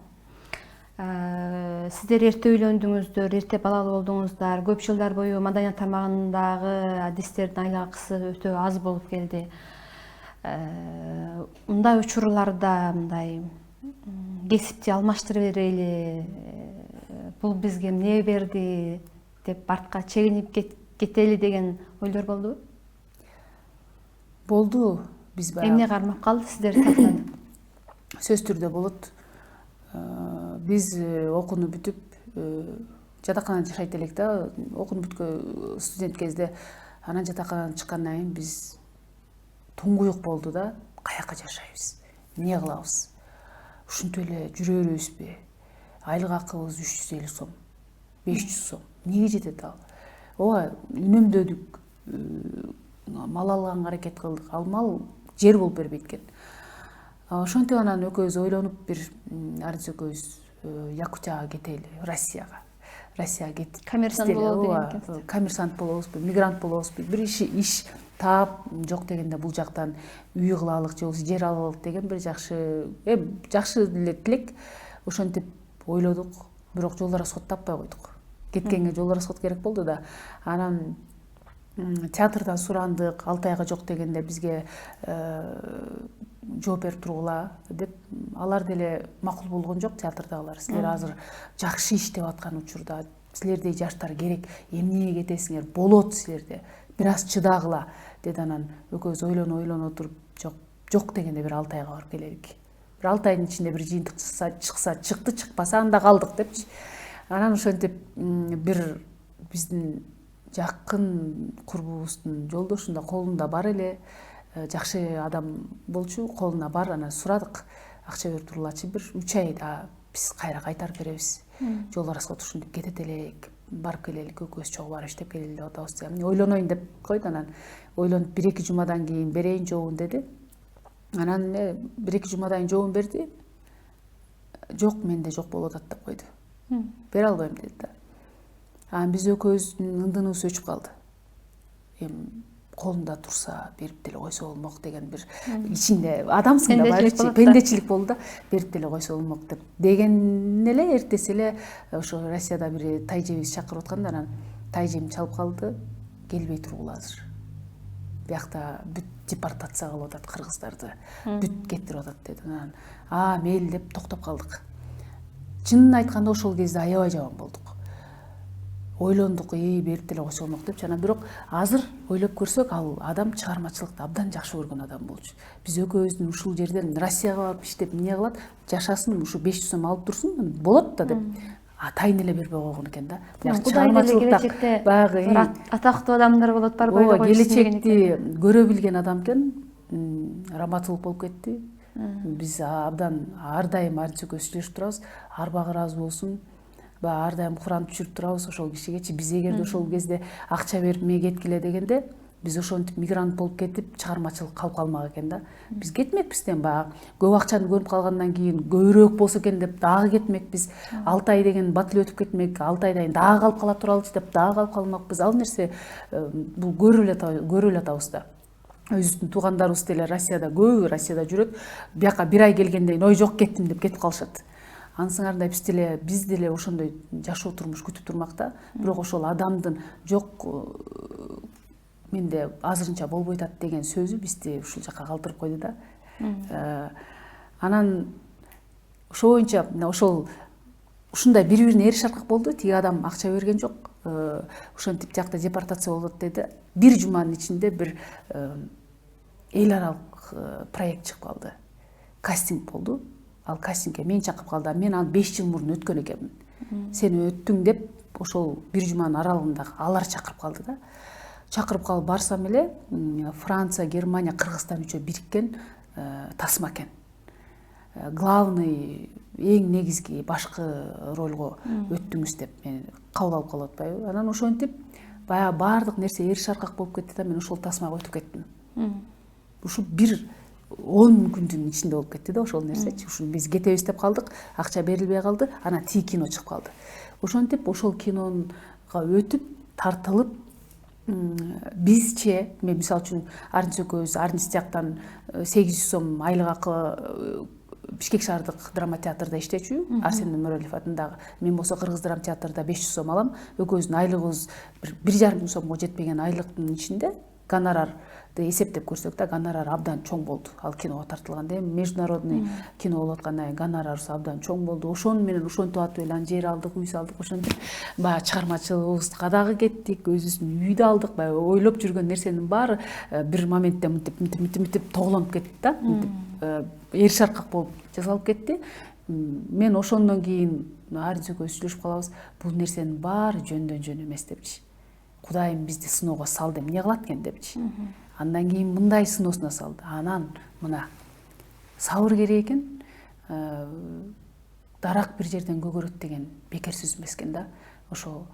Сиздер эрте үйлөндүңүздөр, эрте балалуу болдуңуздар. Көп жылдар бою маданият тармагындагы адистердин айлакысы өтө аз болуп келди. Мындай учурларда мындай кесипти алмаштырып берели, бул бизге эмне берди деп артка чегинип кетели деген ойлор болдубу? Болду. Биз баягы эмне кармап калды сиздерди сактады? Сөз түрдө болот. Биз окууну бүтүп жатаканада жашайт элек да. Окууну бүткө студент кезде анан жатаканадан чыккандан кийин биз туңгуюк болду да. Каяка жашайбыз? Эмне кылабыз? Ушинтип эле жүрө беребизби? Айлык акыбыз 350 сом, 500 сом. Эмнеге жетет ал? Ооба, үнөмдөдүк, мал алганга аракет кылдык. Ал мал жер болуп бербейт экен. Ошентип анан экөөбүз ойлонуп бир Ардис экөөбүз Якутияга кетели, Россияга кетип. Коммерсант болобу деген экенсиз. Коммерсант болобузбу, мигрант болобузбу, бир иш таап, жок дегенде бул жактан үй кылалык же болбосо жер алалык деген бир жакшы эле тилек. Ошентип ойлодук, бирок жолдорубуз таппай койдук. кеткенге жол расход керек болду да. Анан театрдан сурандык, 6 айга жок дегенде бизге жооп берип тургула деп, алар деле макул болгон жок театрдагылар. Силер азыр жакшы иштеп аткан учурда силердей жаштар керек, эмнеге кетесиңер, болот силерде, бир аз чыдагыла деди. Анан экөөбүз ойлоно отуруп, жок дегенде бир 6 айга барып келелик. Бир 6 айдын ичинде бир жыйынтык чыкса чыкты, чыкпаса анда калдык депчи. Анан ошентип бир биздин жакын курбубуздун жолдошунда колунда бар эле, жакшы адам болчу, колуна бар. Анан сурадык, акча берип тургулачы, бир 3 айда биз кайра кайтарып беребиз. Жол расход ушинтип кетет элек, барып келелик, экөөбүз чогуу барып иштеп келели деп атабыз деп. Ойлоноюн деп койду. Анан ойлонуп 1-2 жумадан кийин берейин жообун деди. Анан 1-2 жумадан жообун берди. Жок, менде жок болуп атат деп койду. Бере албайм деди да. Анан биз экөөбүздүн ындыныбыз өчүп калды. Эми колунда турса берип деле койсо болмок деген бир ичинде адамсың да, барчы пендечилик болду да, берип деле койсо болмок деп деген эле эртеси эле ошо Россияда бир тайжебиз чакырып атканда, анан тайжем чалып калды, келбей тургула азыр. Биякта бүт депортация кылып атат кыргыздарды, бүт кетирип атат деди. Анан мейли деп токтоп калдык. Чынын айтканда ошол кезде аябай жаман болдук. Ойлондук, берип деле койсо болмок депчи. Анан бирок азыр ойлоп көрсөк, ал адам чыгармачылыкты абдан жакшы көргөн адам болчу. Биз экөөбүздүн ушул жерден Россияга барып иштеп эмне кылат, жашасын, ушу 500 сом алып турсун, болот да деп. Атайын эле бербей койгон экен да. Чыгармачылыкта баягы атактуу адамдар болот, барбай койгон келечекти көрө билген адам экен. Раматылык болуп кетти. Биз абдан ар дайым арча көзүлүшүп турабыз. Арбагы ыраазы болсун. Ар дайым куран түшүрүп турабыз ошол кишигечи. Биз эгерде ошол кезде акча берип мен кеткиле дегенде, биз ошентип мигрант болуп кетип, чыгармачылык калып калмак экен да. Биз кетмекпизден баягы көп акчаны көрүп калгандан кийин көбүрөөк болсо экен деп дагы кетмекпиз. 6 ай деген бат эле өтүп кетмек, 6 айдан кийин дагы калып кала туралычы деп дагы калып калмакпыз. Ал нерсе бул көрүп эле атабыз да. Өзүбүздүн туугандарыбыз деле Россияда көбү, Россияда жүрөт. Бияка 1 ай келгенден кийин ой жок кеттим деп кетип калышат. Ансыңарда биз деле ошондой жашоо турмуш күтүп турмакта. Бирок ошол адамдын жок менде азырынча болбой атат деген сөзү бизди ушул жака калтырып койду да. Анан ошо боюнча ушундай бири-бирине эриш аркак болду. Тиги адам акча берген жок. Ошентип жакта депортация болот деди. 1 жуманын ичинде бир эл аралык проект чыгып калды. Кастинг болду. Ал кастингге мени чакырып калды. Мен аны 5 жыл мурун өткөн экенмин. Сен өттүң деп ошол 1 жуманын аралыгында алар чакырып калды да. Чакырып калып барсам эле Франция, Германия, Кыргызстан үчөө бириккен тасма экен. Главный, эң негизги башкы ролго өттүңүз деп мени кабыл алып калып атпайбы. Анан ошентип баягы баардык нерсе эриш аркак болуп кетти да, мен ошол тасмага өтүп кеттим. Ушу бир 10 күндүн ичинде болуп кетти да ошол нерсечи. Ушу биз кетебиз деп калдык, акча берилбей калды, анан тиги кино чыгып калды. Ошентип ошол кинонга өтүп, тартылып, бизче, мен мисалы үчүн Арнис экөөбүз Арнис жактан 800 сом айлык акы Бишкек шаардык драма театрда иштечү, Арсен Нөмөрөлүв атындагы. Мен болсо Кыргыз драма театрда 500 сом алам. Экөөбүздүн айлыгыбыз 1,5 сомго жетпеген айлыктын ичинде гонорарды эсептеп көрсөк да, гонорар абдан чоң болду. Ал киного тартылганда международный кино болуп аткандан кийин гонорарыбыз абдан чоң болду. Ошону менен ошентип атып эле жер алдык, үй салдык, ошентип баягы чыгармачылыгыбызга дагы кеттик, өзүбүздүн үйдү алдык. Баягы ойлоп жүргөн нерсенин баары бир моментте мынтип тоглонуп кетти да. Эриш аркак болуп жасалып кетти. Мен ошондон кийин Арнис экөөбүз сүйлөшүп калабыз. Бул нерсенин баары жөндөн жөн эмес депчи. Кудайым бизди сыноого салды, эмне кылат экен депчи. Андан кийин мындай сыноосуна салды. Анан мына сабыр керек экен. Дарак бир жерден көгөрөт деген бекер сөз эмес экен да. Ошо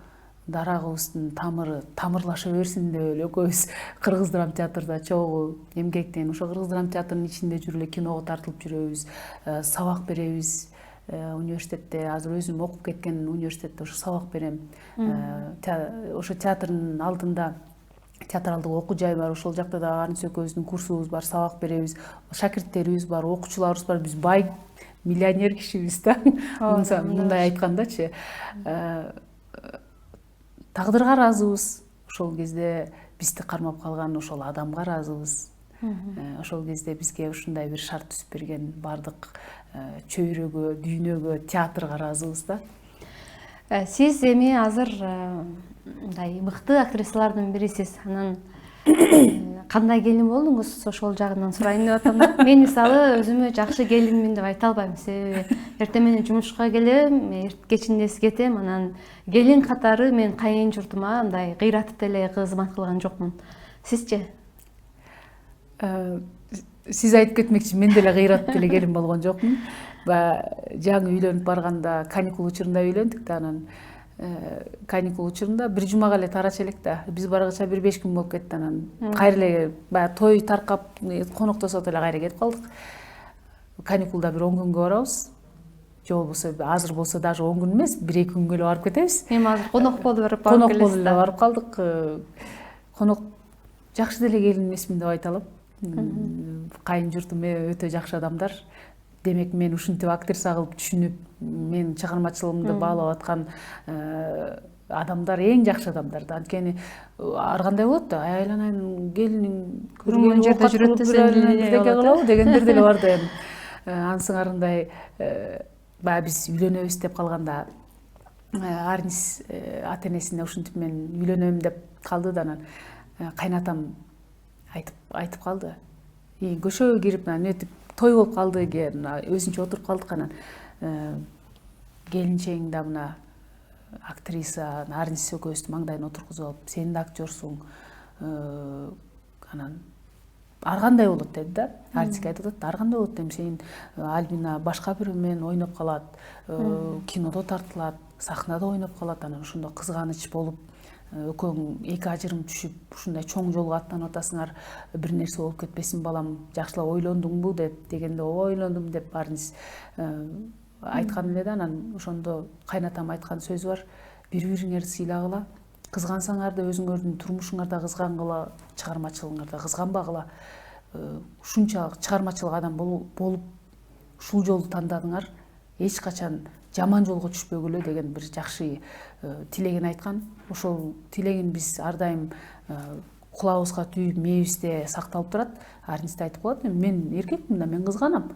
дарагыбыздын тамырлаша берсин деп эле экөөбүз Кыргыз драма театрда чогуу эмгектен, ошо Кыргыз драма театрынын ичинде жүрүп эле киного тартылып жүрөбүз, сабак беребиз. Университетте азыр өзүм окуп кеткен университетте ошо сабак берем. Ошо театрдын алдында театралдык окуу жай бар. Ошол жакта да Арнис экөөбүздүн курсубуз бар, сабак беребиз. Шакирттерибиз бар, окуучуларыбыз бар. Биз бай миллионер кишибиз да. Мындай айткандачы. тагдырга ыраазыбыз. Ошол кезде бизди кармап калган ошол адамга ыраазыбыз. Ошол кезде бизге ушундай бир шарт түзүп берген бардык чөйрөгө, дүйнөгө, театрга ыраазыбыз да. Сиз эми азыр мындай мыкты актрисалардын бирисиз. Анан кандай келин болдуңуз, ошол жагынан сурайын деп атам. Мен мисалы өзүмө жакшы келинмин деп айта албайм. Себеби эртең менен жумушка келем, кечинде кетем, анан келин катары мен кайын журтума андай кыйратып деле кызмат кылган жокмун. Сизчи? Сиз айтып кетмекчи, мен деле кыйратып деле келин болгон жокмун. Жаңы үйлөнүп барганда каникул учурунда үйлөндүк да, анан каникул учурунда бир жумага эле тарача элек да. Биз баргыча бир 5 күн болуп кетти, анан кайра эле баягы той таркап коноктосот эле кайра кетип калдык. Каникулда бир 10 күнгө барабыз. Же болбосо азыр болсо даже 10 күн эмес, 1-2 күнгө эле барып кетебиз. Эми азыр конок болуп барып келесиз. Конок болуп эле барып калдык. Конок жакшы деле келин эмесмин деп айта алам. Кайын журтум өтө жакшы адамдар. Демек мен ушинтип актриса кылып түшүнүп, мен чыгармачылыгымды баалап аткан адамдар эң жакшы адамдар да. Анткени ар кандай болот да, айланайын келиниң көргөн жерде жүрөт десе кылабы дегендер деле бар да эми. Анын сыңарындай баягы биз үйлөнөбүз деп калганда Арнис ата-энесине ушинтип мен үйлөнөм деп калды да, анан кайнатам айтып калды. Көшөгө кирип анан өтүп той болуп калды экен, өзүнчө отуруп калдык. Анан келинчегиң да мына актриса, Арнис экөөбүздү маңдайына отургузуп алып, сен да актёрсуң, анан ар кандай болот деди да. Арниске айтып атат, ар кандай болот дейм, сен Альбина башка бирөө менен ойноп калат, кинодо тартылат, сахнада ойноп калат, анан ошондо кызганыч болуп, экөөң эки ажырым түшүп ушундай чоң жолго аттанып атасыңар, бир нерсе болуп кетпесин балам, жакшылап ойлондуңбу дегенде, ооба ойлондум деп Арнис айткан эле да. Анан ошондо кайнатам айткан сөзү бар: бири-бириңерди сыйлагыла, кызгансаңар да өзүңөрдүн турмушуңарда кызгангыла, чыгармачылыгыңарда кызганбагыла. Ушунчалык чыгармачылык адам болуп ушул жолду тандадыңар, эч качан жаман жолго түшпөгүлө деген бир жакшы тилегин айткан. Ошол тилегин биз ар дайым кулабыбызга түйүп, мээбизде сакталып турат. Арнис да айтып калат: мен эркекмин да, мен кызганам,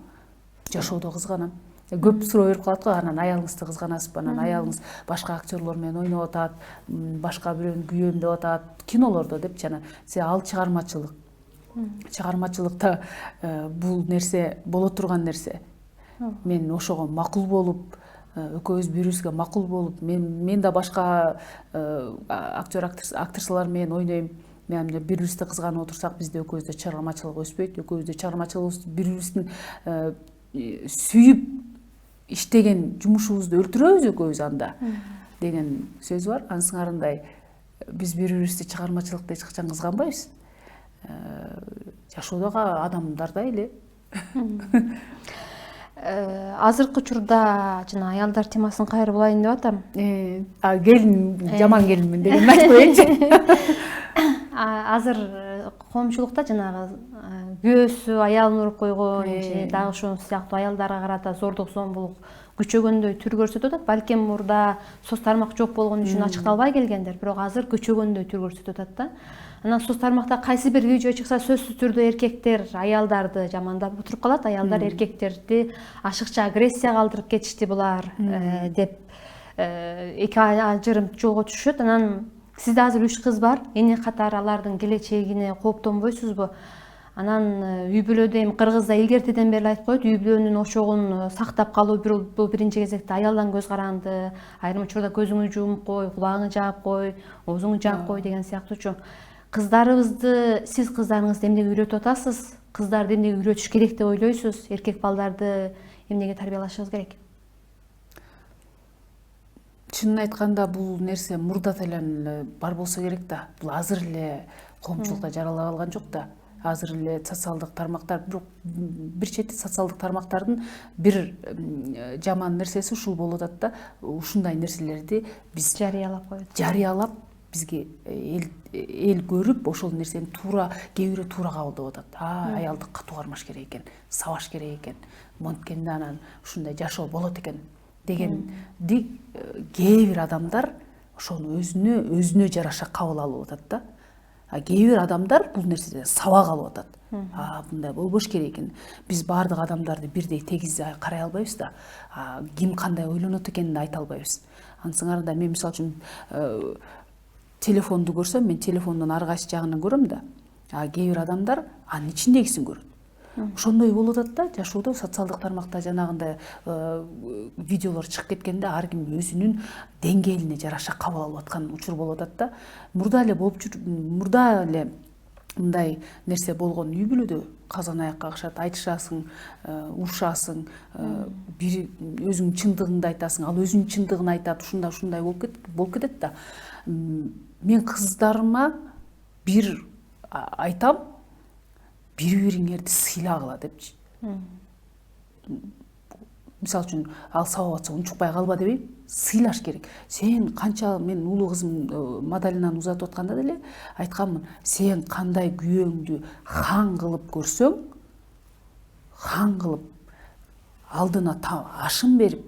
жашоодо кызганам. Көп суроо берип калат го, анан аялыңызды кызганасызбы, анан аялыңыз башка актерлор менен ойноп атат, башка бирөөнү күйөөм деп атат, кинолордо депчи. Анан ал чыгармачылык. Чыгармачылыкта бул нерсе боло турган нерсе. Мен ошого макул болуп, экөөбүз бири-бирибизге макул болуп, мен да башка актер актрисалар менен ойнойм. Мен бири-бирибизди кызганып отурсак, бизде экөөбүздө чыгармачылык өспөйт. Экөөбүздө чыгармачылыгыбыз бири-бирибиздин сүйүп иштеген жумушубузду өлтүрөбүз экөөбүз анда деген сөз бар. Анын сыңарындай биз бири-бирибизди чыгармачылыкта эч качан кызганбайбыз. Жашоодогу адамдардай эле. Азыркы учурда жана аялдар темасын кайра булайын деп атам. Келин, жаман келинмин деген айтып коеюнчу. Азыр коомчулукта жанагы күйөөсү аялын уруп койгон, же дагы ошол сыяктуу аялдарга карата зордук зомбулук күчөгөндөй түр көрсөтүп атат. Балким мурда соц тармак жок болгон үчүн ачыкталбай келгендер, бирок азыр күчөгөндөй түр көрсөтүп атат да. Анан соц тармакта кайсы бир видео чыкса, сөзсүз түрдө эркектер аялдарды жамандап отуруп калат. Аялдар эркектерди ашыкча агрессия калтырып кетишти булар деп эки ажырым жолго түшөт. Анан сизде азыр 3 кыз бар. Эне катары алардын келечегине кооптонбойсузбу? Анан үй бүлөдө эми Кыргызда илгертеден бери айтып коет, үй бүлөнүн ошогун сактап калуу бул биринчи кезекте аялдан көз каранды, айрым учурда көзүңү жумуп кой, кулагыңы жаап кой, оозуңу жаап кой деген сыяктуучу. Кыздарыбызды, сиз кыздарыңызды эмнеге үйрөтүп атасыз? Кыздарды эмнеге үйрөтүш керек деп ойлойсуз? Эркек балдарды эмнеге тарбиялашыбыз керек? Чынын айтканда бул нерсе мурда эле бар болсо керек да. Бул азыр эле коомчулукта жарала калган жок да. Азыр эле социалдык тармактар, бир чети социалдык тармактардын бир жаман нерсеси ушул болуп атат да. Ушундай нерселерди биз жарыялап, бизге эл көрүп, ошол нерсени туура, кээ бирөө туура кабылдап атат. Аялды катуу кармаш керек экен, сабаш керек экен, монткенде анан ушундай жашоо болот экен дегенди кээ бир адамдар ошону өзүнө жараша кабыл алып атат да. Кээ бир адамдар бул нерседен сабак алып атат. Мындай болбош керек экен. Биз баардык адамдарды бирдей тегиз карай албайбыз да. Ким кандай ойлонот экенин айта албайбыз. Ансыңарда мен мисалы үчүн телефонду көрсөм, мен телефондун ар кайсы жагынан көрөм да. Кээ бир адамдар анын ичиндегисин көрөт. Ошондой болуп атат да, жашоодо социалдык тармакта жанагындай видеолор чыгып кеткенде ар ким өзүнүн деңгээлине жараша кабыл алып аткан учур болуп атат да. Мурда эле мындай нерсе болгон үй бүлөдө казан аякка кагышат, айтышасың, урушасың, бири өзүңдүн чындыгыңды айтасың, ал өзүнүн чындыгын айтат, ушундай болуп кетет да. Мен кыздарыма бир айтам, бири-бириңерди сыйлагыла депчи. Мисалы үчүн ал сабап атса унчукпай калба дебейм, сыйлаш керек. Сен канча, мен улуу кызым Мадалинаны узатып атканда деле айтканмын, сен кандай күйөөңдү хан кылып көрсөң, хан кылып алдына ашын берип,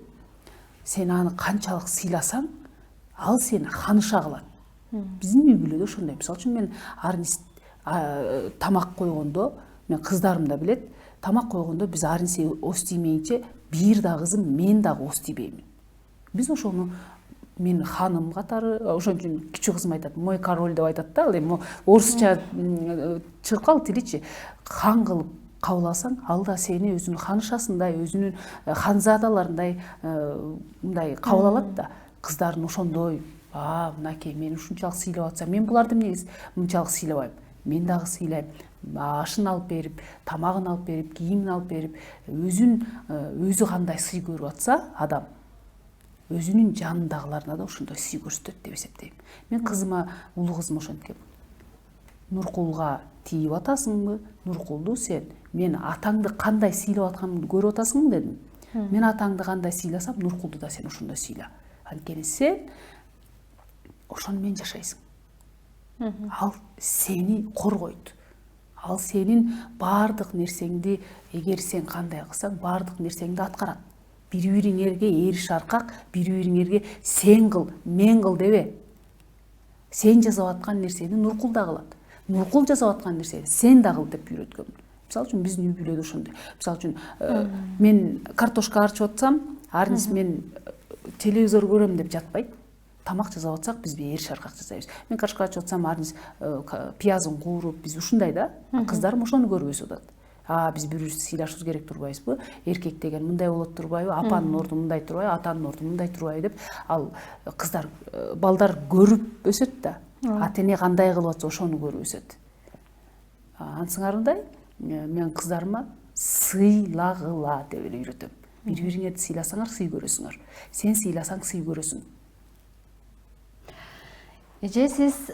сен аны канчалык сыйласаң, ал сени ханыша кылат. Биздин үй бүлөдө ошондой. Мисалы үчүн мен арнис тамак койгондо, мен кыздарым да билет, тамак койгондо биз арнис ос тиймейинче бир да кызым мен дагы ос тийбеймин. Биз ошону мен ханым катары, ошон үчүн кичүү кызым айтат, мой король деп айтат да, ал эми орусча чыккал тиличи. Хан кылып кабыл алсаң, ал да сени өзүнүн ханышасындай, өзүнүн ханзадаларындай мындай кабыл алат да. Кыздарын ошондой, мынакей мени ушунчалык сыйлап атса, мен буларды эмнеге мынчалык сыйлабайм? Мен дагы сыйлайм. Ашын алып берип, тамагын алып берип, кийимин алып берип, өзү кандай сый көрүп атса адам, өзүнүн жанындагыларына да ошондой сый көрсөтөт деп эсептейм. Мен кызыма, улуу кызым ошенткен. Нуркулга тийип атасыңбы? Нуркулду сен мен атаңды кандай сыйлап атканымды көрүп атасыңбы дедим. Мен атаңды кандай сыйласам, Нуркулду да сен ошондой сыйла. Анткени сен ошону менен жашайсың. Ал сени коргойт. Ал сенин баардык нерсеңди, эгер сен кандай кылсаң, баардык нерсеңди аткарат. Бири-бириңерге эриш аркак, бири-бириңерге сен кыл, мен кыл дебе. Сен жасап аткан нерсени Нуркул да кылат. Нуркул жасап аткан нерсени сен да кыл деп үйрөткөм. Мисалы үчүн биздин үй бүлөдө ошондой. Мисалы үчүн мен картошка арчып атсам, арнис мен телевизор көрөм деп жатпайт. Тамак жасап атсак, биз эриш аркак жасайбыз. Мен картошка арчып атсам, арнис пиязын кууруп, биз ушундай да. Кыздарым ошону көрүп өсүп атат. Биз бири-бирибизди сыйлашыбыз керек турбайбызбы? Эркек деген мындай болот турбайбы? Апанын орду мындай турбайбы? Атанын орду мындай турбайбы деп, ал кыздар, балдар көрүп өсөт да. Ата-эне кандай кылып атса, ошону көрүп өсөт. Ансыңарындай, мен кыздарыма сыйлагыла деп эле үйрөтөм. Бири-бириңерди сыйласаңар, сый көрөсүңөр. Сен сыйласаң, сый көрөсүң. Эже, сиз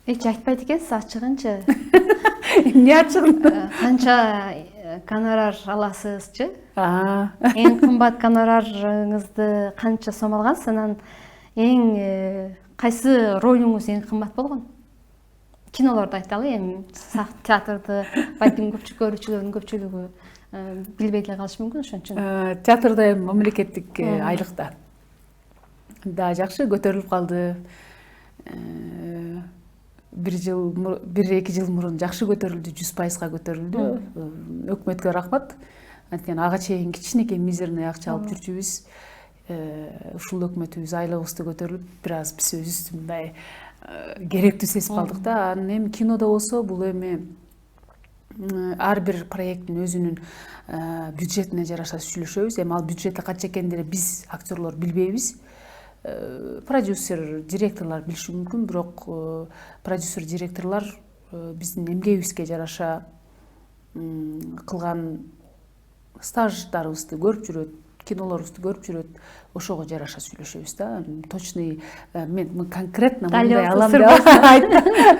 эч айтпайт экенсиз, ачыгынчы. Эмне ачыгын? Канча гонорар аласызчы? Эң кымбат гонорарыңызды канча сом алгансыз? Анан кайсы ролуңуз эң кымбат болгон? Кинолорду айталы, эми театрды балким көрүүчүлөрдүн көпчүлүгү билбей деле калышы мүмкүн, ошон үчүн. Театрда эми мамлекеттик айлыкта. Да, жакшы көтөрүлүп калды. 1-2 жыл мурун жакшы көтөрүлдү, 100%га көтөрүлдү. Өкмөткө рахмат. Анткени ага чейин кичинекей мизерный акча алып жүрчүбүз. Ушул өкмөтүбүз айлыгыбызды көтөрүлүп, бир аз биз өзүбүздү мындай керектүү сезип калдык да. Анан эми кинодо болсо, бул эми ар бир проекттин өзүнүн бюджетине жараша сүйлөшөбүз. Эми ал бюджети канча экенин деле биз актерлор билбейбиз. Продюсер, директорлор билиши мүмкүн, бирок продюсер, директорлор биздин эмгегибизге жараша кылган стаждарыбызды көрүп жүрөт, кинолорубузду көрүп жүрөт, ошого жараша сүйлөшөбүз да. Точный мен конкретно мындай алам деп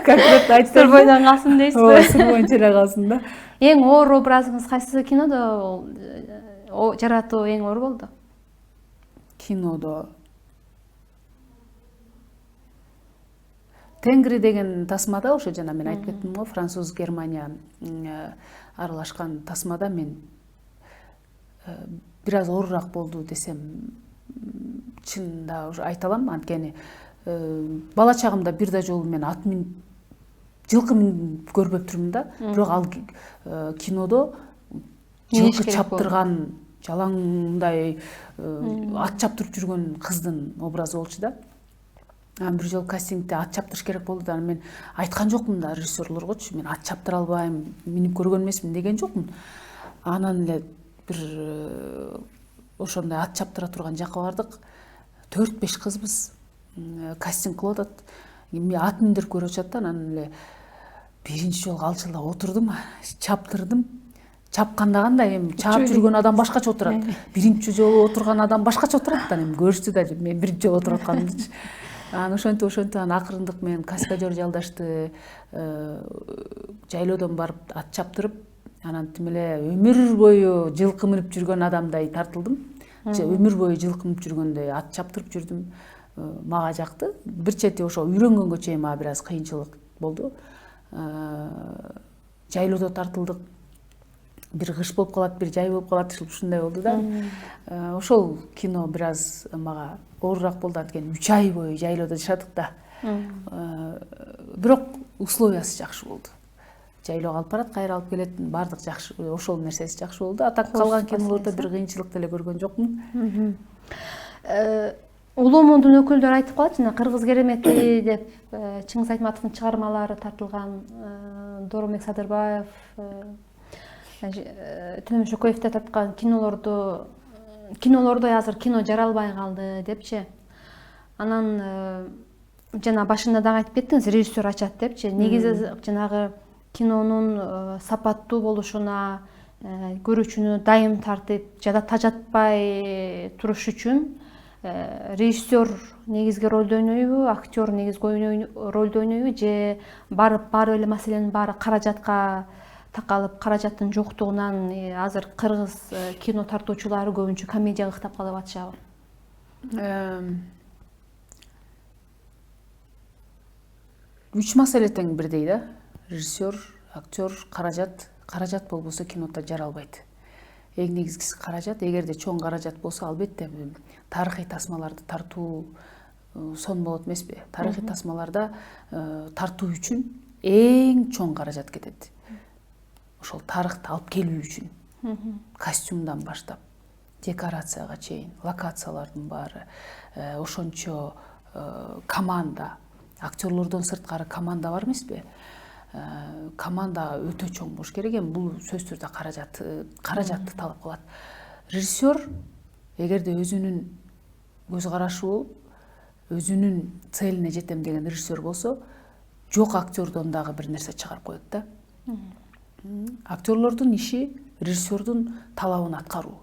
конкретно айтсам, сыр бойдон калсын дейсизби? Сыр боюнча эле калсын да. Эң оор образыңыз кайсы кинодо жаратуу эң оор болду? Кинодо Тенгри деген тасмада, ошо жана мен айтып кеттим го, Француз, Германия аралашкан тасмада мен бир аз оорураак болду десем чынында уже айта алам. Анткени бала чагымда бир да жолу мен ат жылкы көрбөптүрмүн да, бирок ал кинодо жылкы чаптырган, жалаңдай ат чаптырып жүргөн кыздын образы болчу да. Бир жолу кастингде ат чаптырыш керек болду да, мен айткан жокмун да режиссерлоргочу, мен ат чаптыра албайм, минип көргөн эмесмин деген жокмун. Анан эле бир ошондой ат чаптыра турган жакка бардык. 4-5 кызбыз, кастинг кылып атат. Ат миндирип көрүп атышат да, анан эле биринчи жолу алчылда отурдум, чаптырдым. Чапканда кандай, эми чаап жүргөн адам башкача отурат. Биринчи жолу отурган адам башкача отурат да, эми көрүштү да мен биринчи жолу отуруп атканымды. Анан ошентип анан акырындык менен каскадер жалдашты. Жайлоодон барып ат чаптырып, анан тим эле өмүр бою жылкы минип жүргөн адамдай тартылдым. Өмүр бою жылкы минип жүргөндөй ат чаптырып жүрдүм. Мага жакты. Бир чети ошо үйрөнгөнгө чейин мага бир аз кыйынчылык болду. Жайлоодо тартылдык. Бир кыш болуп калат, бир жай болуп калат, ушундай болду да. Ошол кино бир аз мага оорураак болду, анткени 3 ай бою жайлоодо жашадык да. Бирок условиясы жакшы болду. Жайлоого алып барат, кайра алып келет, баардык жакшы, ошол нерсеси жакшы болду. А так калган кинолордо бир кыйынчылык деле көргөн жокмун. Улуумундун өкүлдөрү айтып калат, жана Кыргыз керемети деп Чыңгыз Айтматовдун чыгармалары тартылган, Доромбек Садырбаев, Төнөмүш Шөкөевдө тарткан кинолордой азыр кино жаралбай калды депчи. Анан жана башында дагы айтып кеттиңиз, режиссер ачат депчи. Негизи жанагы кинонун сапаттуу болушуна, көрүүчүнү дайым тартып, жада тажатпай туруш үчүн режиссер негизги ролду ойнойбу, актер негизги ролду ойнойбу, же баары эле маселенин баары каражатка такалып, каражаттын жоктугунан азыр кыргыз кино тартуучулары көбүнчө комедияга ыктап калып атышабы? Үч маселе тең бирдей да. Режиссер, актер, каражат болбосо кинода жаралбайт. Эң негизгиси каражат. Эгерде чоң каражат болсо, албетте тарыхый тасмаларды тартуу сон болот эмеспи? Тарыхый тасмаларда тартуу үчүн эң чоң каражат кетет. Ошол тарыхты алып келүү үчүн. Костюмдан баштап, декорацияга чейин, локациялардын баары, ошончо команда, актерлордон сырткары команда бар эмеспи? Команда өтө чоң болуш керек. Эми бул сөзсүз түрдө каражатты талап кылат. Режиссер эгерде өзүнүн көз карашы болуп, өзүнүн целине жетем деген режиссер болсо, жок актердон дагы бир нерсе чыгарып коет да. Актерлордун иши режиссердун талабын аткаруу.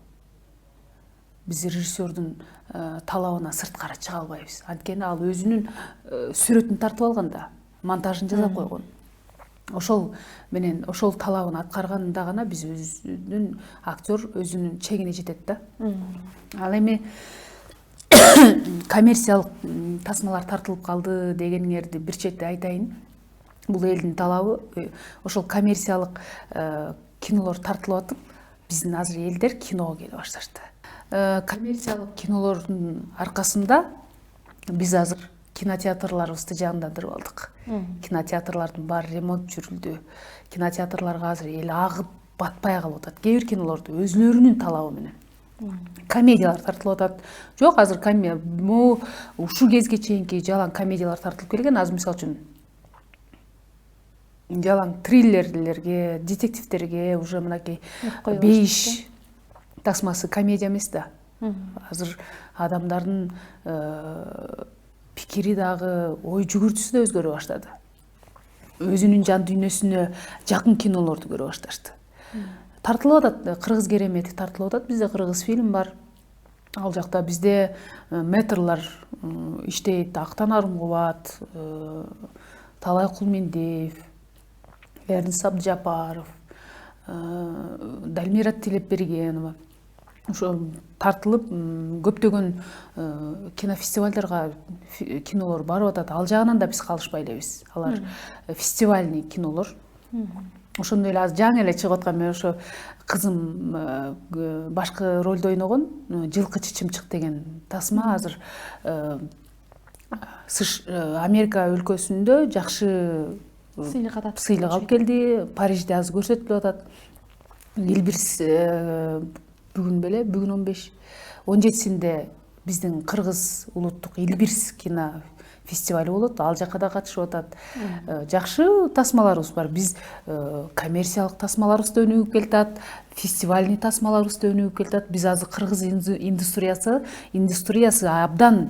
Биз режиссердун талабына сырткары чыга албайбыз. Анткени ал өзүнүн сүрөтүн тартып алган да, монтажын жасап койгон. Ошол менен ошол талабын аткарганда гана биз өзүнүн актер өзүнүн чегине жетет да. Ал эми коммерциялык тасмалар тартылып калды дегениңерди бир четте айтайын. Бул элдин талабы. Ошол коммерциялык кинолор тартылып атып, биздин азыр элдер киного келе башташты. Коммерциялык кинолордун аркасында биз азыр кинотеатрларыбызды жандандырып алдык. Кинотеатрлардын баары ремонт жүрүлдү. Кинотеатрларга азыр эл агып батпай калып атат. Кээ бир кинолорду өзлөрүнүн талабы менен комедиялар тартылып атат. Жок, азыр ушул кезге чейинки жалаң комедиялар тартылып келген. Азыр мисалы үчүн жалаң триллерлерге, детективдерге уже мынакей бейиш тасмасы комедия эмес да. Азыр адамдардын пикири дагы, ой жүгүртүүсү да өзгөрө баштады. Өзүнүн жан дүйнөсүнө жакын кинолорду көрө башташты. Тартылып атат, Кыргыз керемети тартылып атат. Бизде кыргыз фильм бар. Ал жакта бизде метрлар иштейт. Актан Арымкулбат, Талай Кулмендиев, Эрнис Абдыжапаров, Дальмира Тилепбергенова. Ошо тартылып көптөгөн кинофестивалдарга кинолор барып атат. Ал жагынан да биз калышпай элебиз. Алар фестивальный кинолор. Ошондой эле азыр жаңы эле чыгып аткан, мен ошо кызым башкы ролду ойногон Жылкы Чычымчык деген тасма азыр Америка өлкөсүндө жакшы сыйлык алып келди. Парижде азыр көрсөтүлүп атат. Элбирс бүгүн 15-17-синде биздин кыргыз улуттук Элбирс кино фестивалю болот. Ал жака да катышып атат. Жакшы тасмаларыбыз бар. Биз коммерциялык тасмаларыбыз да өнүгүп келатат, фестивальный тасмаларыбыз да өнүгүп келатат. Биз азыр кыргыз индустриясы абдан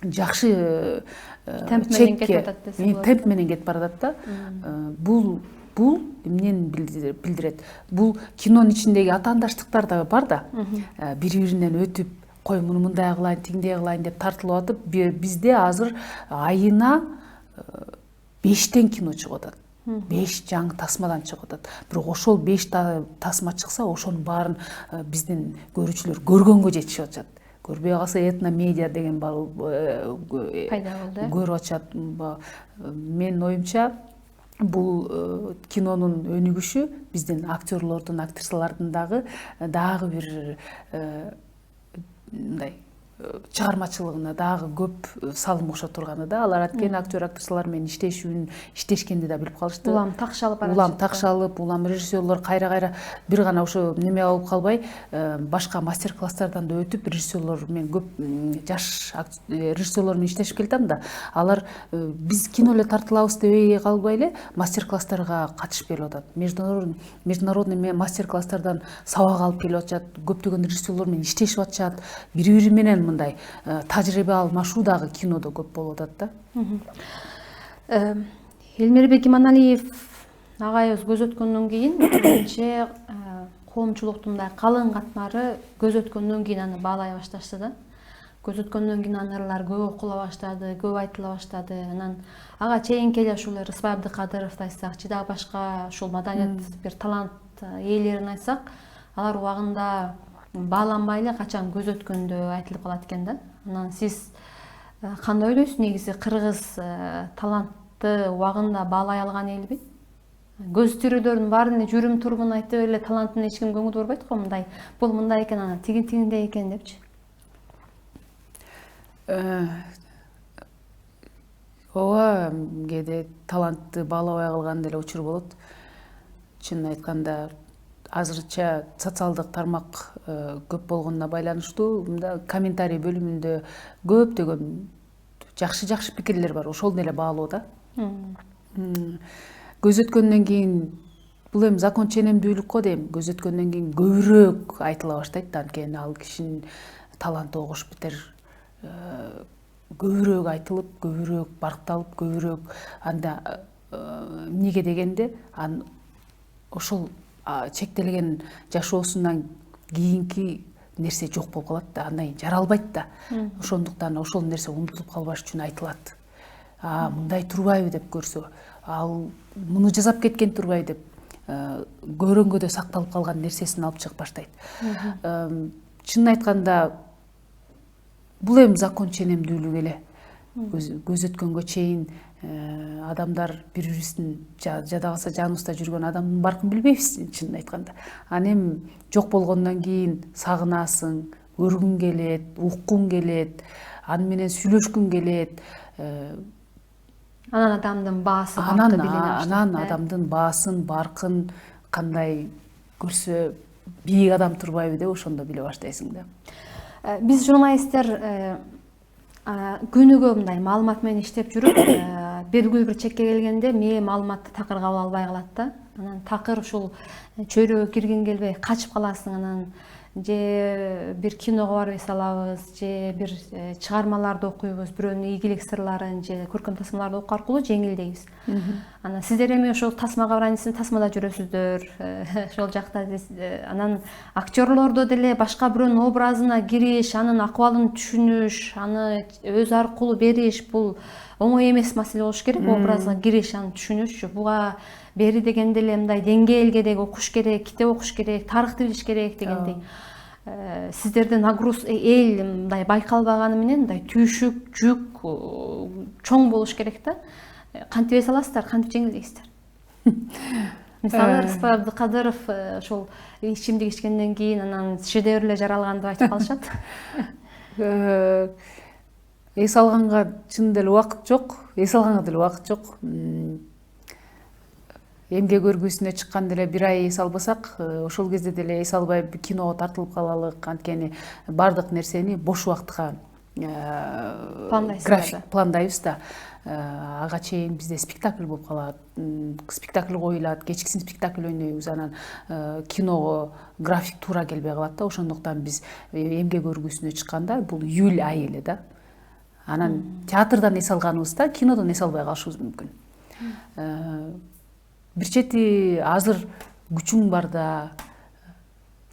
жакшы темп менен кетип баратат да. Бул эмнени билдирет? Бул кинонун ичиндеги атаандаштыктар да бар да. Бири-биринен өтүп, кой муну мындай кылайын, тигиндей кылайын деп тартылып атып, бизде азыр айына 5 кино чыгып атат. 5 жаңы тасмадан чыгып атат. Бирок ошол 5 тасма чыкса, ошонун баарын биздин көрүүчүлөр көргөнгө жетишип атышат. Көрбөй калса этно медиа деген пайда болду. Көрүп атышат. Менин оюмча, бул кинонун өнүгүшү биздин актерлордун, актрисалардын дагы бир мындай чыгармачылыгына дагы көп салым кошо турганы да. Алар анткени актер актрисалар менен иштешкенди да билип калышты. Улам такшалып улам режиссерлор кайра бир гана ошо неме болуп калбай, башка мастер класстардан да өтүп, режиссерлор менен көп жаш режиссерлор менен иштешип келатам да. Алар биз кино эле тартылабыз дебей калбай эле мастер класстарга катышып келип атат. Международный мастер класстардан сабак алып келип атышат. Көптөгөн режиссерлор менен иштешип атышат. Бири-бири менен мындай тажрыйба алмашуу дагы кинодо көп болуп атат да. Элмирбек Иманалиев агайыбыз көз өткөндөн кийин менимче коомчулуктун да калың катмары көз өткөндөн кийин аны баалай башташты да. Көз өткөндөн кийин аны ырлар көп окула баштады, көп айтыла баштады. Анан ага чейинки эле ушул Рыспай Абдыкадыровду айтсак, же дагы башка ушул маданият бир талант ээлерин айтсак, алар убагында бааланбай эле качан көз өткөндө айтылып калат экен да. Анан сиз кандай ойлойсуз, негизи кыргыз талантты убагында баалай алган элби? Көз тирүүлөрдүн баарын эле жүрүм турбун айтып эле талантына эч ким көңүл бурбайт го, мындай бул мындай экен, анан тигиндей экен депчи. Ооба, кээде талантты баалабай калган деле учур болот. Чынын айтканда, азырча социалдык тармак көп болгонуна байланыштуу комментарий бөлүмүндө көптөгөн жакшы пикирлер бар. Ошол деле баалоо да. Көз өткөндөн кийин бул эми закон ченемдүүлүк го дейм. Көз өткөндөн кийин көбүрөөк айтыла баштайт да, анткени ал кишинин таланты огош бетер көбүрөөк айтылып, көбүрөөк баркталып, көбүрөөк анда эмнеге дегенде ошол чектелген жашоосунан кийинки нерсе жок болуп калат да, андан кийин жаралбайт да. Ошондуктан ошол нерсе унутулуп калбаш үчүн айтылат. Мындай турбайбы деп көрсө, ал муну жасап кеткен турбайбы деп көрөнгөдө сакталып калган нерсесин алып чыгып баштайт. Чынын айтканда, бул эми закон ченемдүүлүк эле. Көз өткөнгө чейин адамдар бири-бирисин жада калса жаныбызда жүргөн адамдын баркын билбейбиз, чынын айтканда. Аны эми жок болгондон кийин сагынасың, көргүң келет, уккуң келет, аны менен сүйлөшкүң келет. Анан адамдын баасы баркы билине баштайт. Анан адамдын баасын, баркын кандай көрсө бийик адам турбайбы деп ошондо биле баштайсың да. Биз журналисттер күнүгө мындай маалымат менен иштеп жүрүп, белгилүү бир чекке келгенде мээ маалыматты такыр кабыл албай калат да. Анан такыр ушул чөйрөгө киргиң келбей качып каласың, анан же бир киного барбай салабыз, же бир чыгармаларды окуйбуз, бирөөнүн ийгилик сырларын же көркөм тасмаларды окуу аркылуу жеңилдейбиз. Анан сиздер эми ошол тасмага барайын тасмада жүрөсүздөр, ошол жакта анан актерлордо деле башка бирөөнүн образына кириш, анын акыбалын түшүнүш, аны өз аркылуу бериш, бул оңой эмес маселе болуш керек. Образга кириш, аны түшүнүш, буга бери дегенде эле мындай деңгээлгедек окуш керек, китеп окуш керек, тарыхты билиш керек дегендей. Сиздерде нагруз эл мындай байкалбаганы менен мындай түйшүк, жүк чоң болуш керек да. Кантип эс аласыздар, кантип жеңилдейсиздер? Мисалы Рыспай Абдыкадыров ошол ичимдик ичкенден кийин анан шедеврлер жаралган деп айтып калышат. эс алганга чын деле убакыт жок, эс алганга деле убакыт жок. Эмгек өргүүсүнө чыкканда деле бир ай эс албасак, ошол кезде деле эс албай киного тартылып калалык, анткени баардык нерсени бош убакытка график пландайбыз да. Ага чейин бизде спектакль болуп калат, спектакль коюлат, кечкисин спектакль ойнойбуз, анан киного график туура келбей калат да. Ошондуктан биз эмгек өргүүсүнө чыкканда бул июль айы эле да. Анан театрдан эс алганыбызда кинодон эс албай калышыбыз мүмкүн. Бир чети азыр күчүң барда,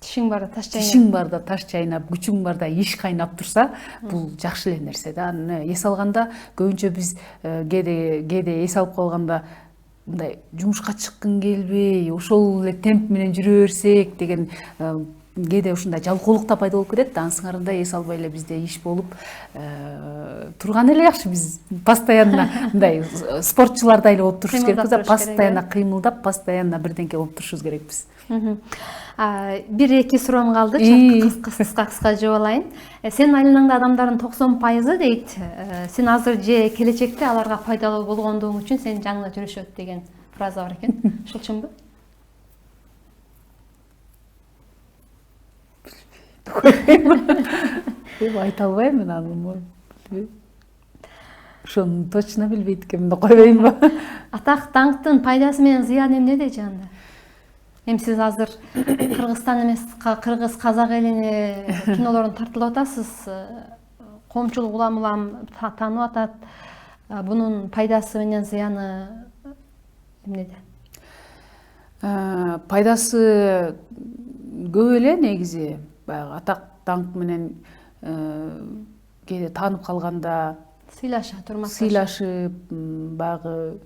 тишиң барда таш чайнап, тишиң барда таш чайнап, күчүң барда иш кайнап турса, бул жакшы эле нерсе да. Эс алганда көбүнчө биз кээде эс алып калганда мындай жумушка чыккың келбей, ошол эле темп менен жүрө берсек деген кээде ушундай жалкоолук да пайда болуп кетет да. Анысыңарында эс албай эле бизде иш болуп турган эле жакшы. Биз постоянно мындай спортчулардай эле болуп турушубуз керекпиз да, постоянно кыймылдап, постоянно бирденке болуп турушубуз керекпиз. Бир эки суроом калды, кыска жооп алайын. Сенин айланаңда адамдардын 90% дейт, сен азыр же келечекте аларга пайдалуу болгондугуң үчүн сенин жаныңда жүрүшөт деген фраза бар экен. Ушул чынбы? Айта албайм аны. Ошону точно билбейт экенмин, койбоймунбу? Атак даңктын пайдасы менен зыяны эмнеде жанында? Эми сиз азыр Кыргызстан эмес, кыргыз казак элине кинолорун тартылып атасыз. Коомчулук улам таанып атат. Бунун пайдасы менен зыяны эмнеде? Пайдасы көп эле негизи. Баягы атак даңк менен кээде таанып калганда сыйлашып, баягы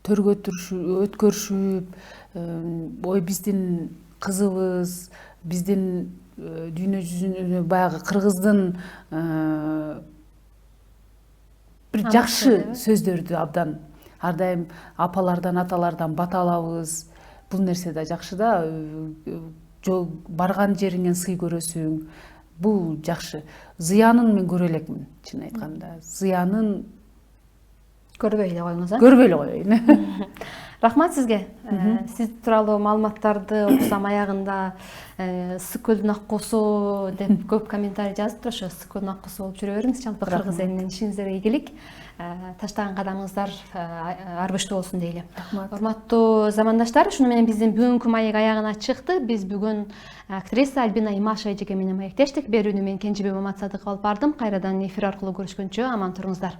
төргө өткөрүшүп, ой биздин кызыбыз, биздин дүйнө жүзүнө баягы кыргыздын бир жакшы сөздөрдү абдан ар дайым апалардан, аталардан бата алабыз. Бул нерсе да жакшы да. Барган жериңен сый көрөсүң. Бул жакшы. Зыянын мен көрө элекмин, чын айтканда. Зыянын көрбөй эле коюңуз, көрбөй эле коеюн. Рахмат сизге. Сиз тууралуу маалыматтарды окусам аягында ысык көлдүн аккусу деп көп комментарий жазыптыр. Ошо ысык көлдүн аккусу болуп жүрө бериңиз. Жалпы кыргыз элинин ишиңиздерге ийгилик. Таштаган кадамыңыздар арбыштуу болсун дейли. Урматтуу замандаштар, ушуну менен биздин бүгүнкү маек аягына чыкты. Биз бүгүн актриса Альбина Имашева эжеке менен маектештик. Берүүнү мен Кенжебек Маматсадыков алып бардым. Кайрадан эфир аркылуу көрүшкөнчө аман туруңуздар.